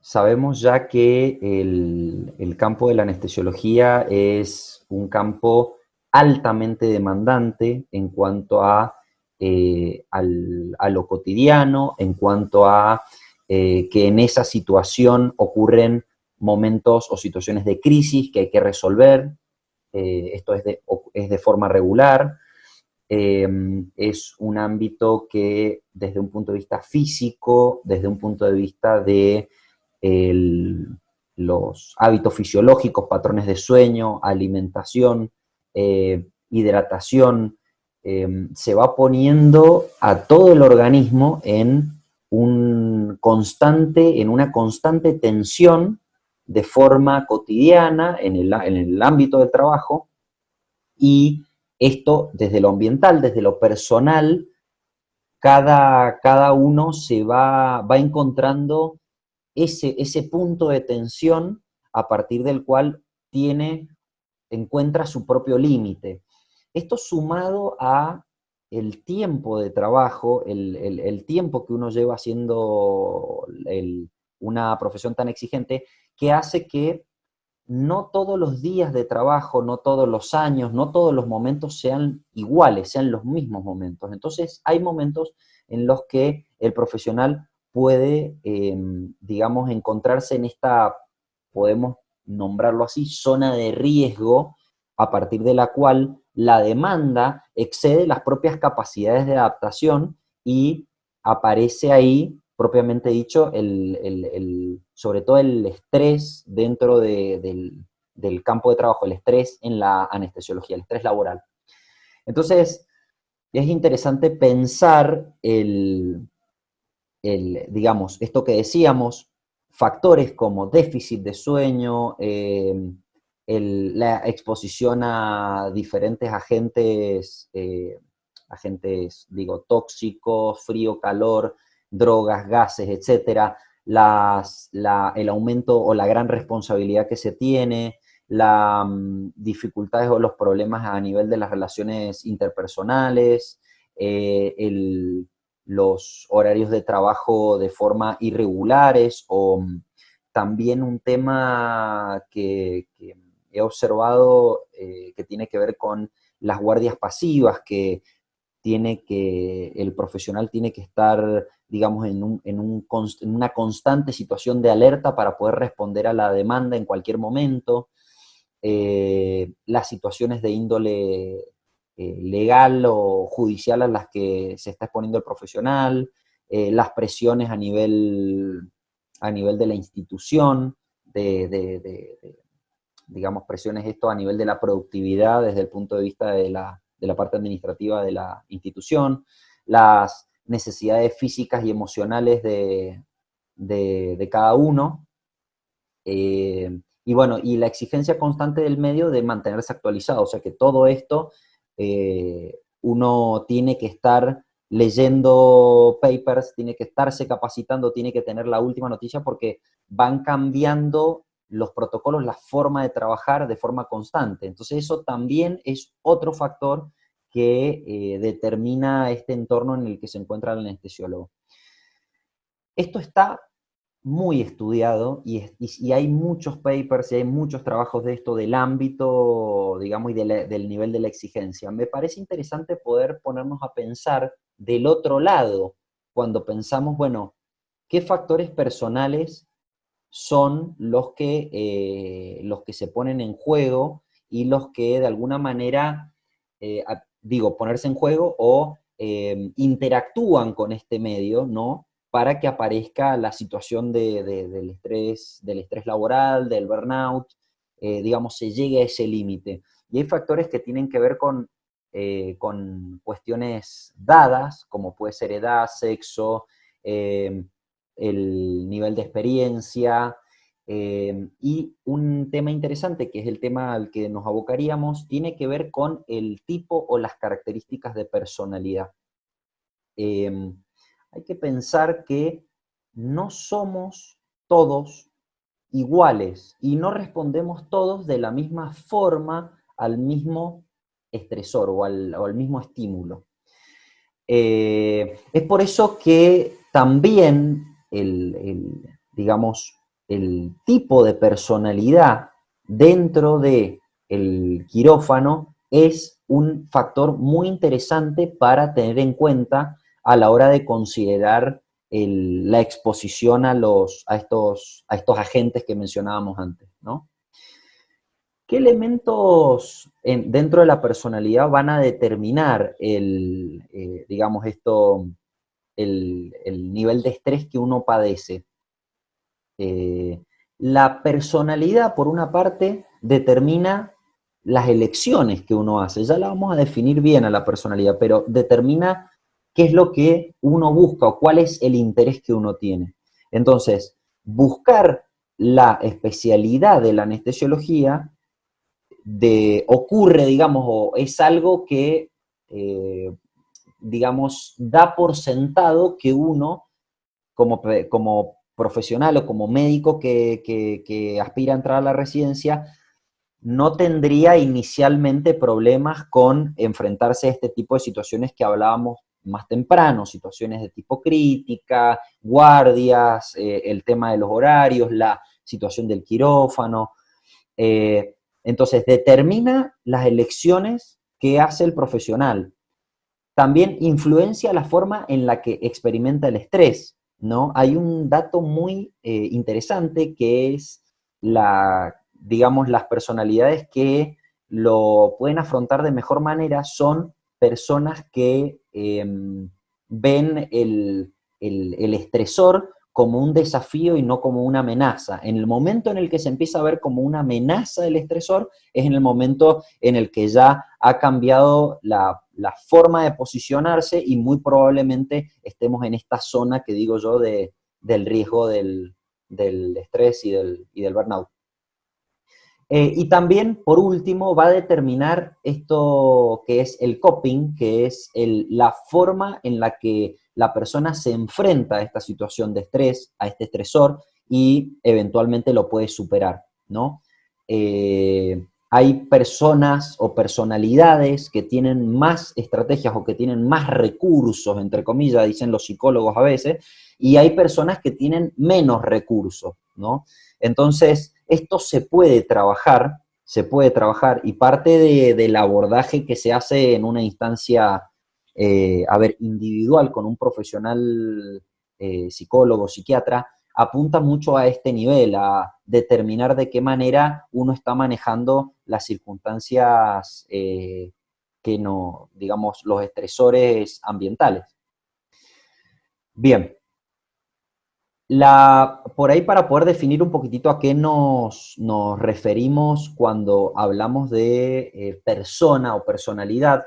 Sabemos ya que el campo de la anestesiología es un campo altamente demandante en cuanto a lo cotidiano, en cuanto a que en esa situación ocurren momentos o situaciones de crisis que hay que resolver. Esto es de forma regular. Es un ámbito que desde un punto de vista físico, desde un punto de vista de los hábitos fisiológicos, patrones de sueño, alimentación, hidratación, se va poniendo a todo el organismo en una constante tensión de forma cotidiana en el ámbito del trabajo, y esto desde lo ambiental, desde lo personal, cada uno se va encontrando ese punto de tensión a partir del cual encuentra su propio límite. Esto sumado a el tiempo de trabajo, el tiempo que uno lleva haciendo una profesión tan exigente, que hace que no todos los días de trabajo, no todos los años, no todos los momentos sean iguales, sean los mismos momentos. Entonces hay momentos en los que el profesional puede, digamos, encontrarse en esta, podemos nombrarlo así, zona de riesgo, a partir de la cual la demanda excede las propias capacidades de adaptación y aparece ahí, propiamente dicho, sobre todo el estrés dentro del campo de trabajo, el estrés en la anestesiología, el estrés laboral. Entonces, es interesante pensar digamos, esto que decíamos, factores como déficit de sueño, la exposición a diferentes agentes, digo, tóxicos, frío, calor, drogas, gases, etcétera, el aumento o la gran responsabilidad que se tiene, las dificultades o los problemas a nivel de las relaciones interpersonales, los horarios de trabajo de forma irregulares, o también un tema que he observado que tiene que ver con las guardias pasivas, que el profesional tiene que estar, digamos, en una constante situación de alerta para poder responder a la demanda en cualquier momento. Las situaciones de índole legal o judicial a las que se está exponiendo el profesional, las presiones a nivel de la institución, digamos, presiones esto a nivel de la productividad desde el punto de vista de la parte administrativa de la institución, las necesidades físicas y emocionales de cada uno, y bueno, y la exigencia constante del medio de mantenerse actualizado, o sea que todo esto uno tiene que estar leyendo papers, tiene que estarse capacitando, tiene que tener la última noticia, porque van cambiando los protocolos, la forma de trabajar de forma constante. Entonces eso también es otro factor que determina este entorno en el que se encuentra el anestesiólogo. Esto está muy estudiado y hay muchos papers y hay muchos trabajos de esto, del ámbito, digamos, y del nivel de la exigencia. Me parece interesante poder ponernos a pensar del otro lado, cuando pensamos, bueno, ¿qué factores personales son los que se ponen en juego y los que de alguna manera, ponerse en juego o interactúan con este medio, ¿no?, para que aparezca la situación del estrés laboral, del burnout, digamos, se llegue a ese límite. Y hay factores que tienen que ver con cuestiones dadas, como puede ser edad, sexo, el nivel de experiencia, y un tema interesante, que es el tema al que nos abocaríamos, tiene que ver con el tipo o las características de personalidad. Hay que pensar que no somos todos iguales y no respondemos todos de la misma forma al mismo estresor o al mismo estímulo. Es por eso que también digamos, el tipo de personalidad dentro del quirófano es un factor muy interesante para tener en cuenta a la hora de considerar la exposición a estos agentes que mencionábamos antes, ¿no? ¿Qué elementos dentro de la personalidad van a determinar digamos el nivel de estrés que uno padece? La personalidad, por una parte, determina las elecciones que uno hace. Ya la vamos a definir bien a la personalidad, pero determina qué es lo que uno busca o cuál es el interés que uno tiene. Entonces, buscar la especialidad de la anestesiología ocurre, digamos, o es algo que, digamos, da por sentado que uno, como profesional o como médico que aspira a entrar a la residencia, no tendría inicialmente problemas con enfrentarse a este tipo de situaciones que hablábamos más temprano, situaciones de tipo crítica, guardias, el tema de los horarios, la situación del quirófano. Entonces, determina las elecciones que hace el profesional. También influencia la forma en la que experimenta el estrés, ¿no? Hay un dato muy interesante que es digamos, las personalidades que lo pueden afrontar de mejor manera son personas que ven el estresor como un desafío y no como una amenaza. En el momento en el que se empieza a ver como una amenaza el estresor, es en el momento en el que ya ha cambiado la forma de posicionarse y muy probablemente estemos en esta zona que digo yo del riesgo del estrés y del burnout. Y también, por último, va a determinar esto que es el coping, que es la forma en la que la persona se enfrenta a esta situación de estrés, a este estresor, y eventualmente lo puede superar, ¿no? Hay personas o personalidades que tienen más estrategias o que tienen más recursos, entre comillas, dicen los psicólogos a veces, y hay personas que tienen menos recursos, ¿no? Entonces, esto se puede trabajar, y parte del abordaje que se hace en una instancia, individual con un profesional psicólogo, psiquiatra, apunta mucho a este nivel, a determinar de qué manera uno está manejando las circunstancias que no, digamos, los estresores ambientales. Bien. Por ahí, para poder definir un poquitito a qué nos referimos cuando hablamos de persona o personalidad,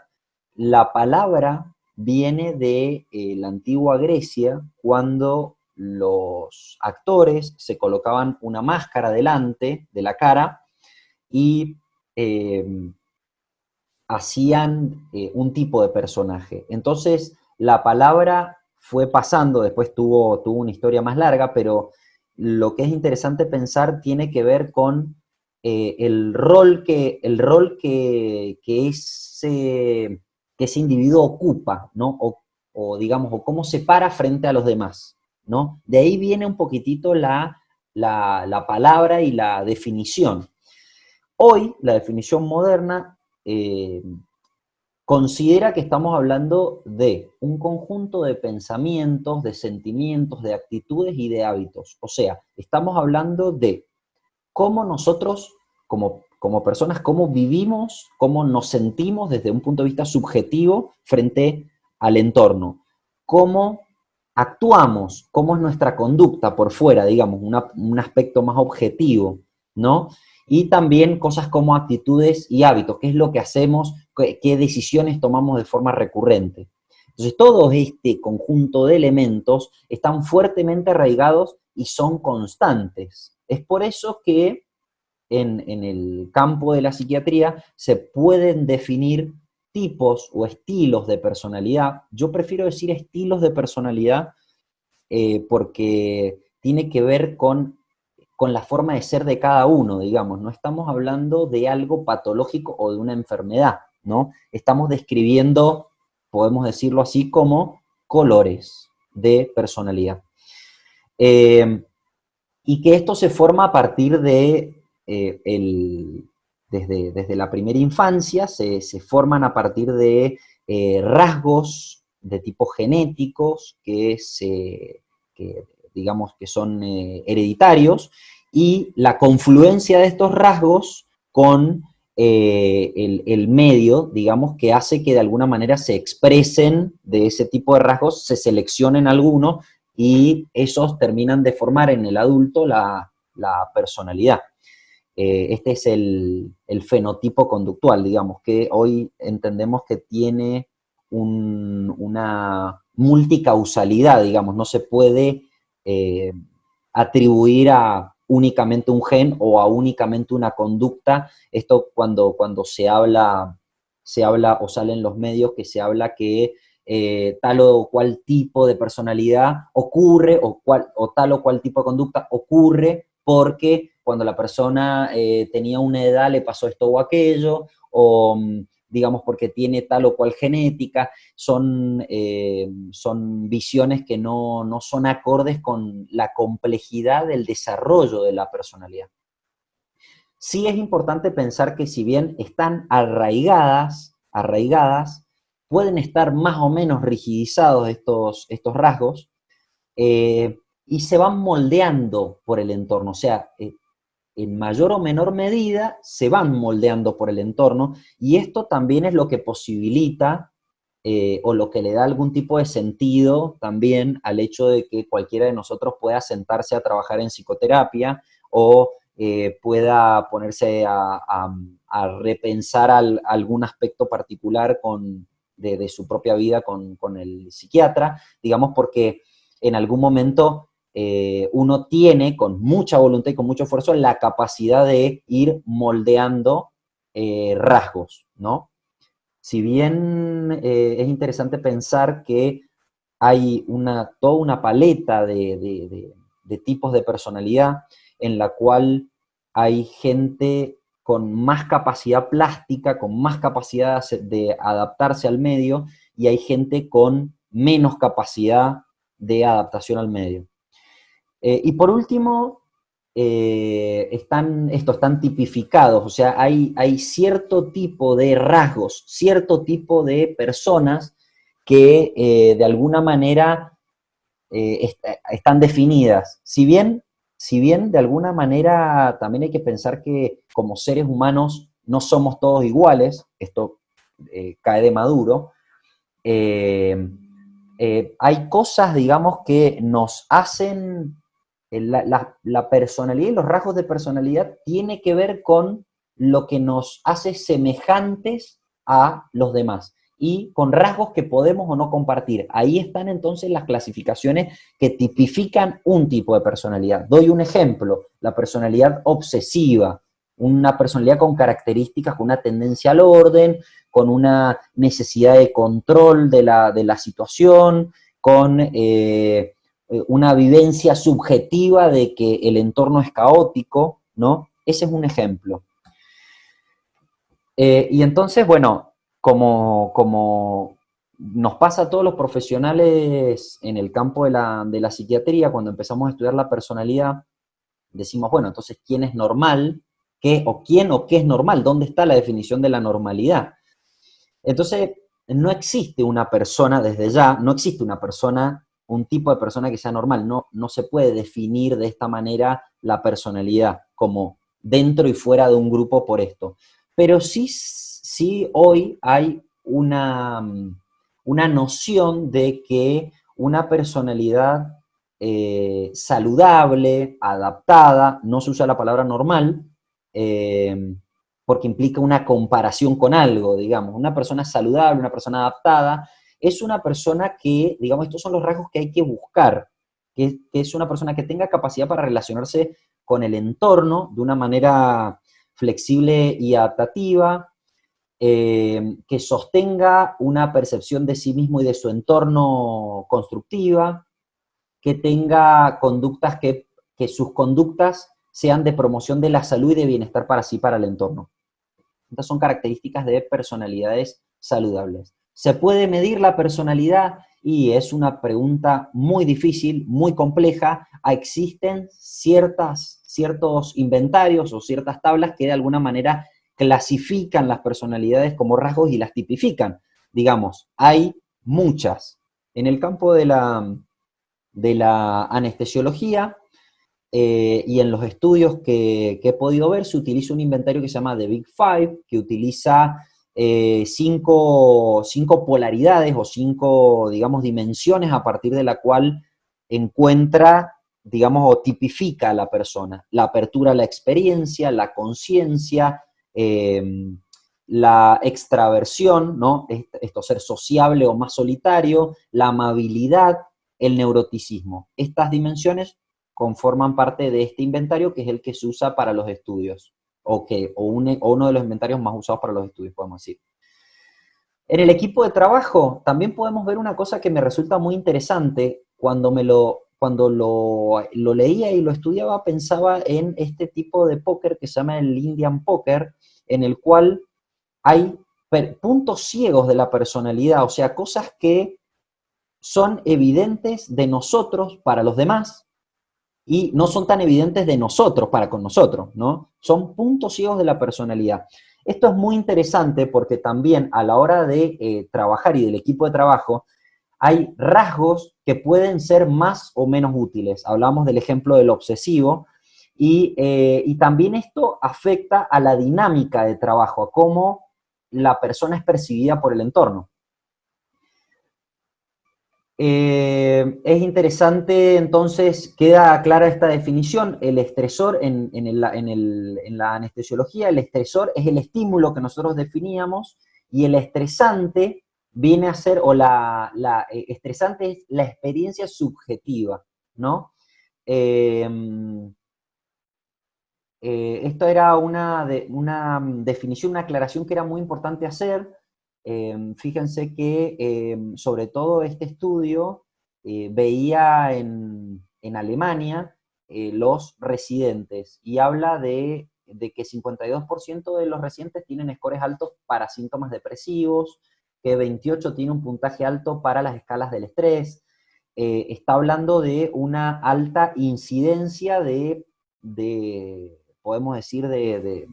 la palabra viene de la antigua Grecia, cuando los actores se colocaban una máscara delante de la cara y hacían un tipo de personaje. Entonces, la palabra fue pasando, después tuvo una historia más larga, pero lo que es interesante pensar tiene que ver con el rol que ese individuo ocupa, ¿no? O digamos, o cómo se para frente a los demás, ¿no? De ahí viene un poquitito la palabra y la definición. Hoy, la definición moderna considera que estamos hablando de un conjunto de pensamientos, de sentimientos, de actitudes y de hábitos. O sea, estamos hablando de cómo nosotros, como personas, cómo vivimos, cómo nos sentimos desde un punto de vista subjetivo frente al entorno, cómo actuamos, cómo es nuestra conducta por fuera, digamos, un aspecto más objetivo, ¿no? Y también cosas como actitudes y hábitos, qué es lo que hacemos, qué decisiones tomamos de forma recurrente. Entonces, todo este conjunto de elementos están fuertemente arraigados y son constantes. Es por eso que en el campo de la psiquiatría se pueden definir tipos o estilos de personalidad. Yo prefiero decir estilos de personalidad porque tiene que ver con la forma de ser de cada uno, digamos. No estamos hablando de algo patológico o de una enfermedad, ¿no? Estamos describiendo, podemos decirlo así, como colores de personalidad. Y que esto se forma a partir de, desde la primera infancia, se forman a partir de rasgos de tipo genéticos que se digamos que son hereditarios, y la confluencia de estos rasgos con el medio, digamos, que hace que de alguna manera se expresen de ese tipo de rasgos, se seleccionen algunos, y esos terminan de formar en el adulto la personalidad. Este es el fenotipo conductual, digamos, que hoy entendemos que tiene una multicausalidad, digamos, no se puede atribuir a únicamente un gen o a únicamente una conducta. Esto cuando se habla o sale en los medios que se habla que tal o cual tipo de personalidad ocurre, o tal o cual tipo de conducta ocurre porque cuando la persona tenía una edad le pasó esto o aquello, o digamos porque tiene tal o cual genética. Son visiones que no son acordes con la complejidad del desarrollo de la personalidad. Sí es importante pensar que si bien están arraigadas, pueden estar más o menos rigidizados estos rasgos, y se van moldeando por el entorno, o sea, en mayor o menor medida se van moldeando por el entorno, y esto también es lo que posibilita o lo que le da algún tipo de sentido también al hecho de que cualquiera de nosotros pueda sentarse a trabajar en psicoterapia o pueda ponerse a repensar algún aspecto particular de su propia vida con el psiquiatra, digamos, porque en algún momento uno tiene con mucha voluntad y con mucho esfuerzo la capacidad de ir moldeando rasgos, ¿no? Si bien es interesante pensar que hay toda una paleta de tipos de personalidad en la cual hay gente con más capacidad plástica, con más capacidad de adaptarse al medio, y hay gente con menos capacidad de adaptación al medio. Y por último, están tipificados, o sea, hay cierto tipo de rasgos, cierto tipo de personas que de alguna manera están definidas. Si bien de alguna manera también hay que pensar que como seres humanos no somos todos iguales, esto cae de maduro, hay cosas, digamos, que nos hacen, la personalidad y los rasgos de personalidad tiene que ver con lo que nos hace semejantes a los demás y con rasgos que podemos o no compartir. Ahí están entonces las clasificaciones que tipifican un tipo de personalidad. Doy un ejemplo: la personalidad obsesiva, una personalidad con características, con una tendencia al orden, con una necesidad de control de la situación, con una vivencia subjetiva de que el entorno es caótico, ¿no? Ese es un ejemplo. Y entonces, bueno, como nos pasa a todos los profesionales en el campo de la psiquiatría, cuando empezamos a estudiar la personalidad, decimos, bueno, entonces, ¿quién es normal? ¿Qué es normal? ¿Dónde está la definición de la normalidad? Entonces, no existe una persona, desde ya, no existe una persona, un tipo de persona que sea normal. No se puede definir de esta manera la personalidad, como dentro y fuera de un grupo por esto. Pero sí hoy hay una noción de que una personalidad saludable, adaptada, no se usa la palabra normal, porque implica una comparación con algo, digamos. Una persona saludable, una persona adaptada, es una persona que, digamos, estos son los rasgos que hay que buscar, que es una persona que tenga capacidad para relacionarse con el entorno de una manera flexible y adaptativa, que sostenga una percepción de sí mismo y de su entorno constructiva, que tenga conductas que sus conductas sean de promoción de la salud y de bienestar para sí, para el entorno. Estas son características de personalidades saludables. ¿Se puede medir la personalidad? Y es una pregunta muy difícil, muy compleja. Existen ciertos inventarios o ciertas tablas que de alguna manera clasifican las personalidades como rasgos y las tipifican. Digamos, hay muchas. En el campo de de la anestesiología, y en los estudios que he podido ver se utiliza un inventario que se llama The Big Five, que utiliza cinco polaridades o cinco, digamos, dimensiones a partir de la cual encuentra, digamos, o tipifica a la persona. La apertura a la experiencia, la conciencia, la extraversión, ¿no? Esto, ser sociable o más solitario, la amabilidad, el neuroticismo. Estas dimensiones conforman parte de este inventario, que es el que se usa para los estudios, o uno de los inventarios más usados para los estudios, podemos decir. En el equipo de trabajo también podemos ver una cosa que me resulta muy interesante. Cuando lo leía y lo estudiaba, pensaba en este tipo de póker que se llama el Indian Poker, en el cual hay puntos ciegos de la personalidad, o sea, cosas que son evidentes de nosotros para los demás, y no son tan evidentes de nosotros para con nosotros, ¿no? Son puntos ciegos de la personalidad. Esto es muy interesante porque también a la hora de trabajar y del equipo de trabajo, hay rasgos que pueden ser más o menos útiles. Hablamos del ejemplo del obsesivo, y también esto afecta a la dinámica de trabajo, a cómo la persona es percibida por el entorno. Es interesante, entonces, queda clara esta definición. El estresor en la anestesiología, el estresor es el estímulo que nosotros definíamos, y el estresante viene a ser, estresante es la experiencia subjetiva, ¿no? Esto era una definición, una aclaración que era muy importante hacer. Fíjense que sobre todo este estudio veía en Alemania los residentes, y habla de que 52% de los residentes tienen scores altos para síntomas depresivos, que 28 tiene un puntaje alto para las escalas del estrés. Está hablando de una alta incidencia podemos decir, de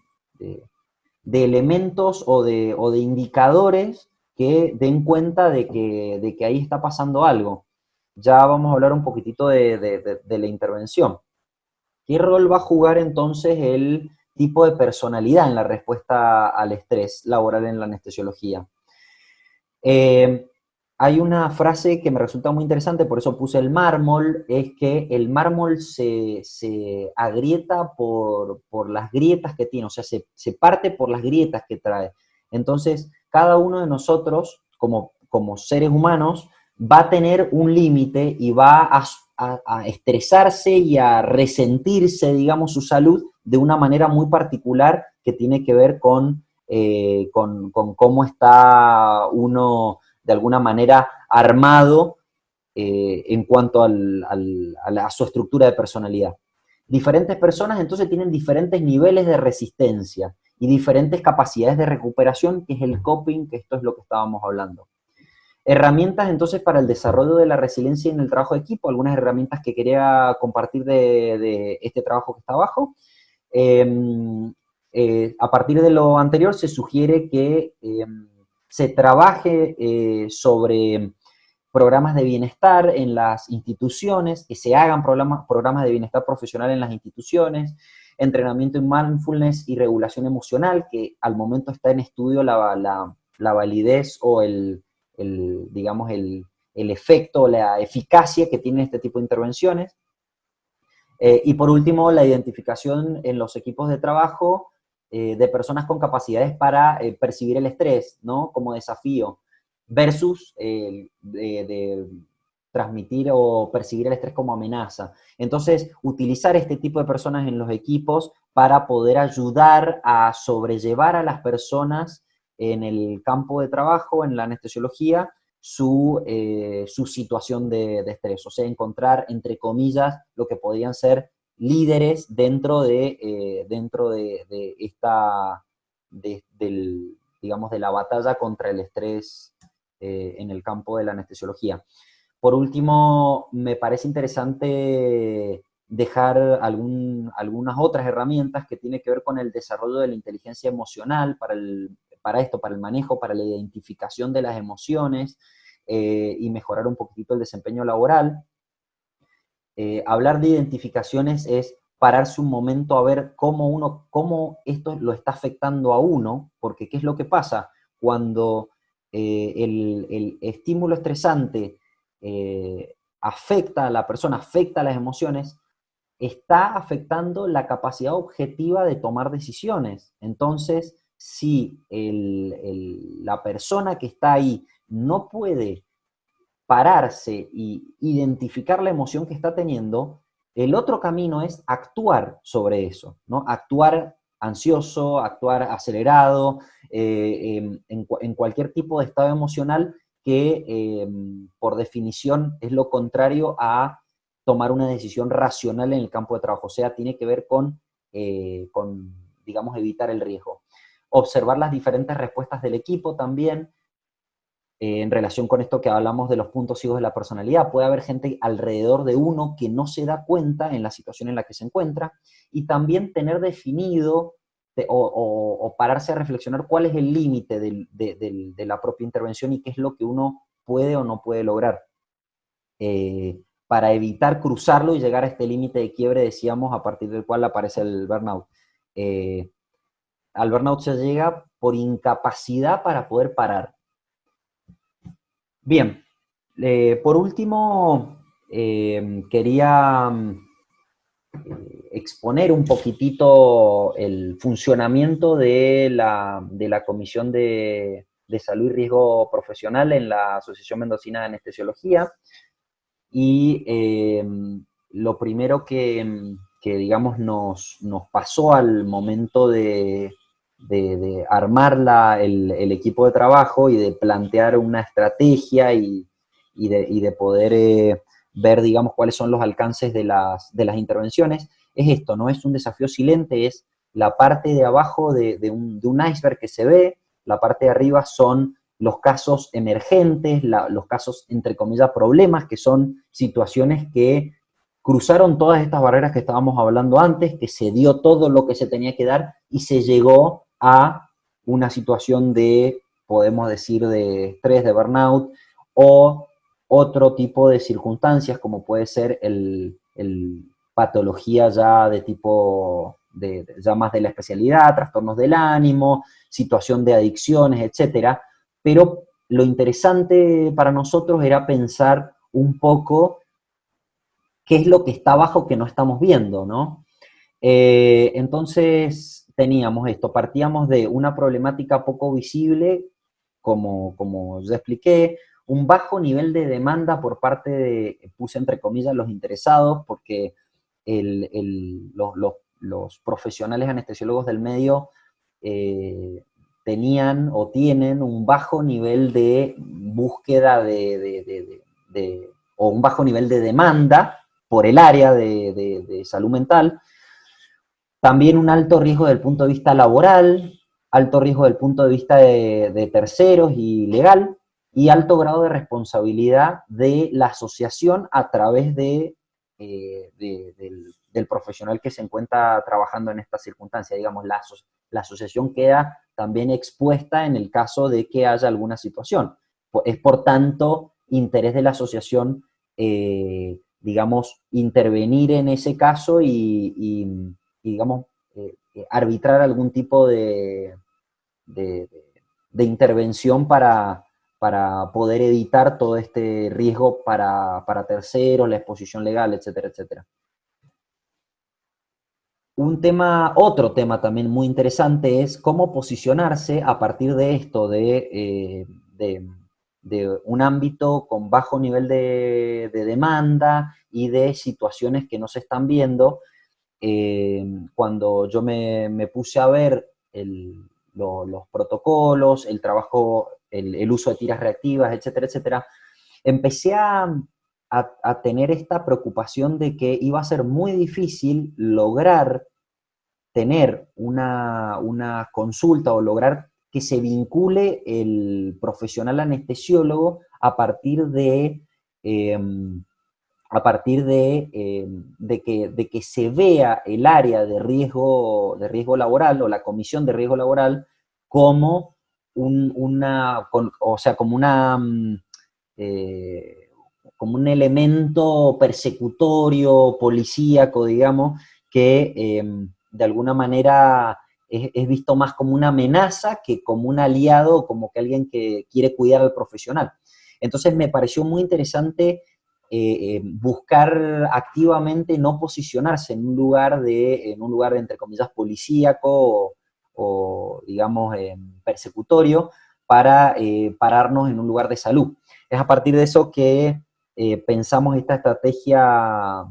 elementos o de indicadores que den cuenta de que ahí está pasando algo. Ya vamos a hablar un poquitito de la intervención. ¿Qué rol va a jugar entonces el tipo de personalidad en la respuesta al estrés laboral en la anestesiología? Hay una frase que me resulta muy interesante, por eso puse el mármol, es que el mármol se agrieta por las grietas que tiene, o sea, se parte por las grietas que trae. Entonces, cada uno de nosotros, como seres humanos, va a tener un límite y va a estresarse y a resentirse, digamos, su salud de una manera muy particular que tiene que ver con cómo está uno de alguna manera armado en cuanto a su estructura de personalidad. Diferentes personas entonces tienen diferentes niveles de resistencia y diferentes capacidades de recuperación, que es el coping, que esto es lo que estábamos hablando. Herramientas entonces para el desarrollo de la resiliencia en el trabajo de equipo, algunas herramientas que quería compartir de este trabajo que está abajo. A partir de lo anterior se sugiere que se trabaje sobre programas de bienestar en las instituciones, que se hagan programas de bienestar profesional en las instituciones, entrenamiento en mindfulness y regulación emocional, que al momento está en estudio la validez o digamos, el efecto, la eficacia que tienen este tipo de intervenciones. Y por último, la identificación en los equipos de trabajo de personas con capacidades para percibir el estrés, ¿no? Como desafío, versus de transmitir o percibir el estrés como amenaza. Entonces, utilizar este tipo de personas en los equipos para poder ayudar a sobrellevar a las personas en el campo de trabajo, en la anestesiología, su situación de estrés. O sea, encontrar, entre comillas, lo que podrían ser líderes dentro de digamos, de la batalla contra el estrés en el campo de la anestesiología. Por último, me parece interesante dejar algunas otras herramientas que tienen que ver con el desarrollo de la inteligencia emocional para el manejo, para la identificación de las emociones y mejorar un poquitito el desempeño laboral. hablar de identificaciones es pararse un momento a ver cómo esto lo está afectando a uno, porque ¿qué es lo que pasa? Cuando el estímulo estresante afecta a la persona, afecta a las emociones, está afectando la capacidad objetiva de tomar decisiones. Entonces, si la persona que está ahí no puede pararse y identificar la emoción que está teniendo, el otro camino es actuar sobre eso, ¿no? Actuar ansioso, actuar acelerado, en cualquier tipo de estado emocional que por definición es lo contrario a tomar una decisión racional en el campo de trabajo. O sea, tiene que ver con digamos, evitar el riesgo. Observar las diferentes respuestas del equipo también, en relación con esto que hablamos de los puntos ciegos de la personalidad. Puede haber gente alrededor de uno que no se da cuenta en la situación en la que se encuentra, y también tener definido o pararse a reflexionar cuál es el límite de la propia intervención y qué es lo que uno puede o no puede lograr. Para evitar cruzarlo y llegar a este límite de quiebre, decíamos, a partir del cual aparece el burnout. Al burnout se llega por incapacidad para poder parar. Bien, por último, quería exponer un poquitito el funcionamiento de la Comisión de Salud y Riesgo Profesional en la Asociación Mendocina de Anestesiología. Y lo primero que digamos, nos pasó al momento de armar el equipo de trabajo y de plantear una estrategia y de poder ver, digamos, cuáles son los alcances de las intervenciones, es esto, ¿no? Es un desafío silente, es la parte de abajo de un iceberg que se ve, la parte de arriba son los casos emergentes, los casos, entre comillas, problemas, que son situaciones que cruzaron todas estas barreras que estábamos hablando antes, que se dio todo lo que se tenía que dar y se llegó a una situación de, podemos decir, de estrés, de burnout, o otro tipo de circunstancias, como puede ser el patología ya de tipo, ya más de la especialidad, trastornos del ánimo, situación de adicciones, etcétera. Pero lo interesante para nosotros era pensar un poco qué es lo que está abajo que no estamos viendo, ¿no? Entonces teníamos esto, partíamos de una problemática poco visible, como ya expliqué, un bajo nivel de demanda por parte de, puse entre comillas, los interesados, porque los profesionales anestesiólogos del medio tenían o tienen un bajo nivel de búsqueda o un bajo nivel de demanda por el área de salud mental. También un alto riesgo desde el punto de vista laboral, alto riesgo desde el punto de vista de terceros y legal, y alto grado de responsabilidad de la asociación a través del profesional que se encuentra trabajando en esta circunstancia. Digamos, la asociación queda también expuesta en el caso de que haya alguna situación. Es, por tanto, interés de la asociación, digamos, intervenir en ese caso y digamos, arbitrar algún tipo de intervención para poder evitar todo este riesgo para terceros, la exposición legal, etcétera, etcétera. Otro tema también muy interesante es cómo posicionarse a partir de esto, de un ámbito con bajo nivel de demanda y de situaciones que no se están viendo. Cuando yo me puse a ver los protocolos, el trabajo, el uso de tiras reactivas, etcétera, etcétera, empecé a tener esta preocupación de que iba a ser muy difícil lograr tener una consulta o lograr que se vincule el profesional anestesiólogo a partir de que se vea el área de riesgo laboral o la comisión de riesgo laboral como como como un elemento persecutorio, policíaco, digamos, que de alguna manera es visto más como una amenaza que como un aliado, como que alguien que quiere cuidar al profesional. Entonces me pareció muy interesante buscar activamente no posicionarse en un lugar entre comillas, policíaco o digamos, persecutorio, para pararnos en un lugar de salud. Es a partir de eso que pensamos esta estrategia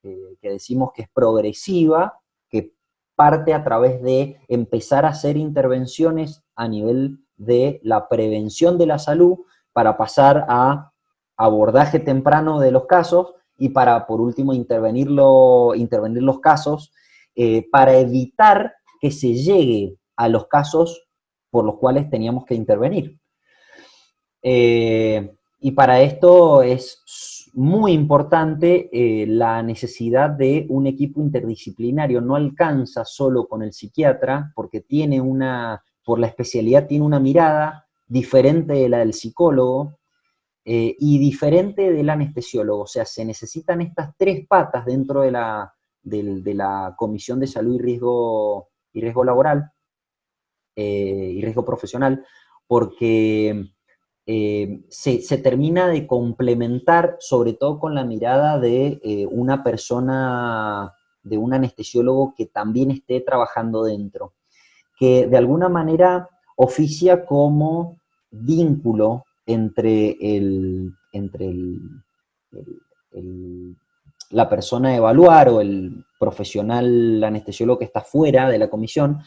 que decimos que es progresiva, que parte a través de empezar a hacer intervenciones a nivel de la prevención de la salud para pasar a abordaje temprano de los casos y para, por último, intervenir los casos para evitar que se llegue a los casos por los cuales teníamos que intervenir. Y para esto es muy importante la necesidad de un equipo interdisciplinario. No alcanza solo con el psiquiatra, porque por la especialidad tiene una mirada diferente de la del psicólogo y diferente del anestesiólogo. O sea, se necesitan estas tres patas dentro de la Comisión de Salud y Riesgo Laboral y Riesgo Profesional, porque se termina de complementar, sobre todo con la mirada de una persona, de un anestesiólogo que también esté trabajando dentro, que de alguna manera oficia como vínculo entre la persona a evaluar o el profesional anestesiólogo que está fuera de la comisión,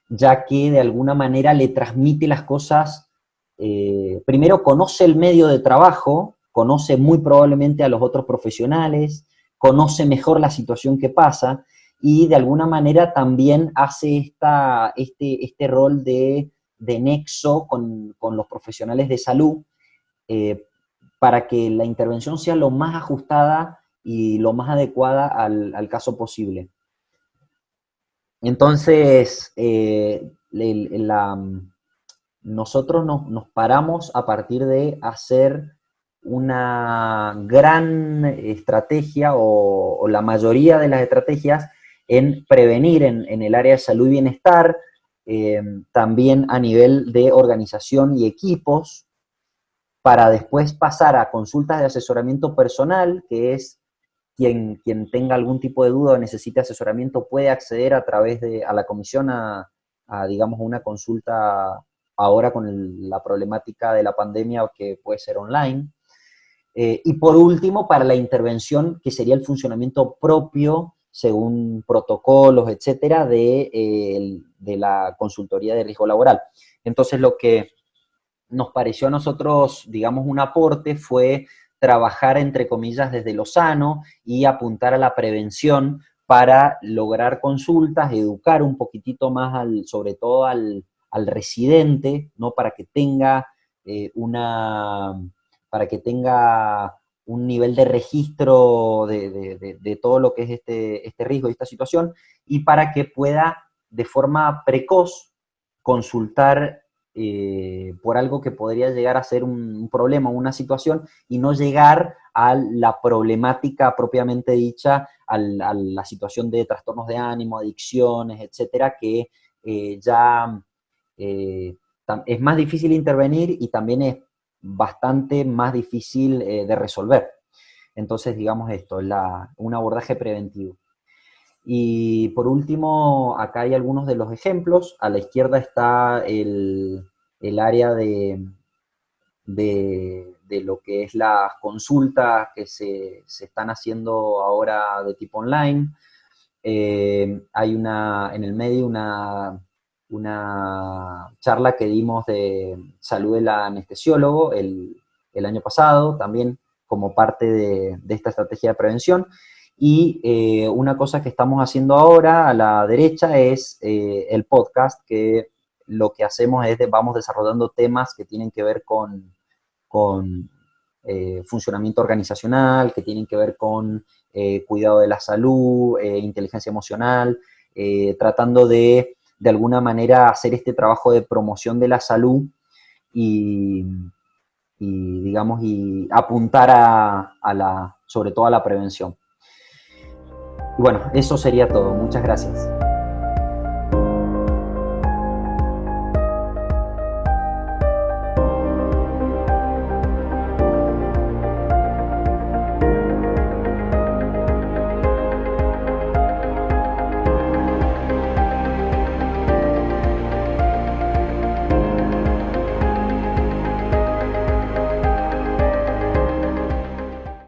ya que de alguna manera le transmite las cosas. Primero conoce el medio de trabajo, conoce muy probablemente a los otros profesionales, conoce mejor la situación que pasa y de alguna manera también hace este rol de nexo con los profesionales de salud para que la intervención sea lo más ajustada y lo más adecuada al caso posible. Entonces, nosotros nos paramos a partir de hacer una gran estrategia o la mayoría de las estrategias en prevenir en el área de salud y bienestar, también a nivel de organización y equipos, para después pasar a consultas de asesoramiento personal, que es quien tenga algún tipo de duda o necesite asesoramiento puede acceder a través a la comisión a digamos, una consulta ahora con la problemática de la pandemia que puede ser online. Y por último, para la intervención, que sería el funcionamiento propio, según protocolos, etcétera, de la consultoría de riesgo laboral. Entonces, lo que nos pareció a nosotros, digamos, un aporte fue trabajar, entre comillas, desde lo sano y apuntar a la prevención para lograr consultas, educar un poquitito más, sobre todo al residente, ¿no? Para que tenga un nivel de registro de todo lo que es este riesgo y esta situación, y para que pueda de forma precoz consultar por algo que podría llegar a ser un problema o una situación y no llegar a la problemática propiamente dicha, a la situación de trastornos de ánimo, adicciones, etcétera, que ya es más difícil intervenir y también es bastante más difícil de resolver. Entonces, digamos esto, un abordaje preventivo. Y por último, acá hay algunos de los ejemplos. A la izquierda está el área de lo que es las consultas que se están haciendo ahora de tipo online. Hay en el medio una charla que dimos de salud del anestesiólogo el año pasado, también como parte de esta estrategia de prevención. Y una cosa que estamos haciendo ahora a la derecha es el podcast, que lo que hacemos es vamos desarrollando temas que tienen que ver con funcionamiento organizacional, que tienen que ver con cuidado de la salud, inteligencia emocional, tratando de alguna manera hacer este trabajo de promoción de la salud y digamos, y apuntar sobre todo a la prevención. Y bueno, eso sería todo. Muchas gracias.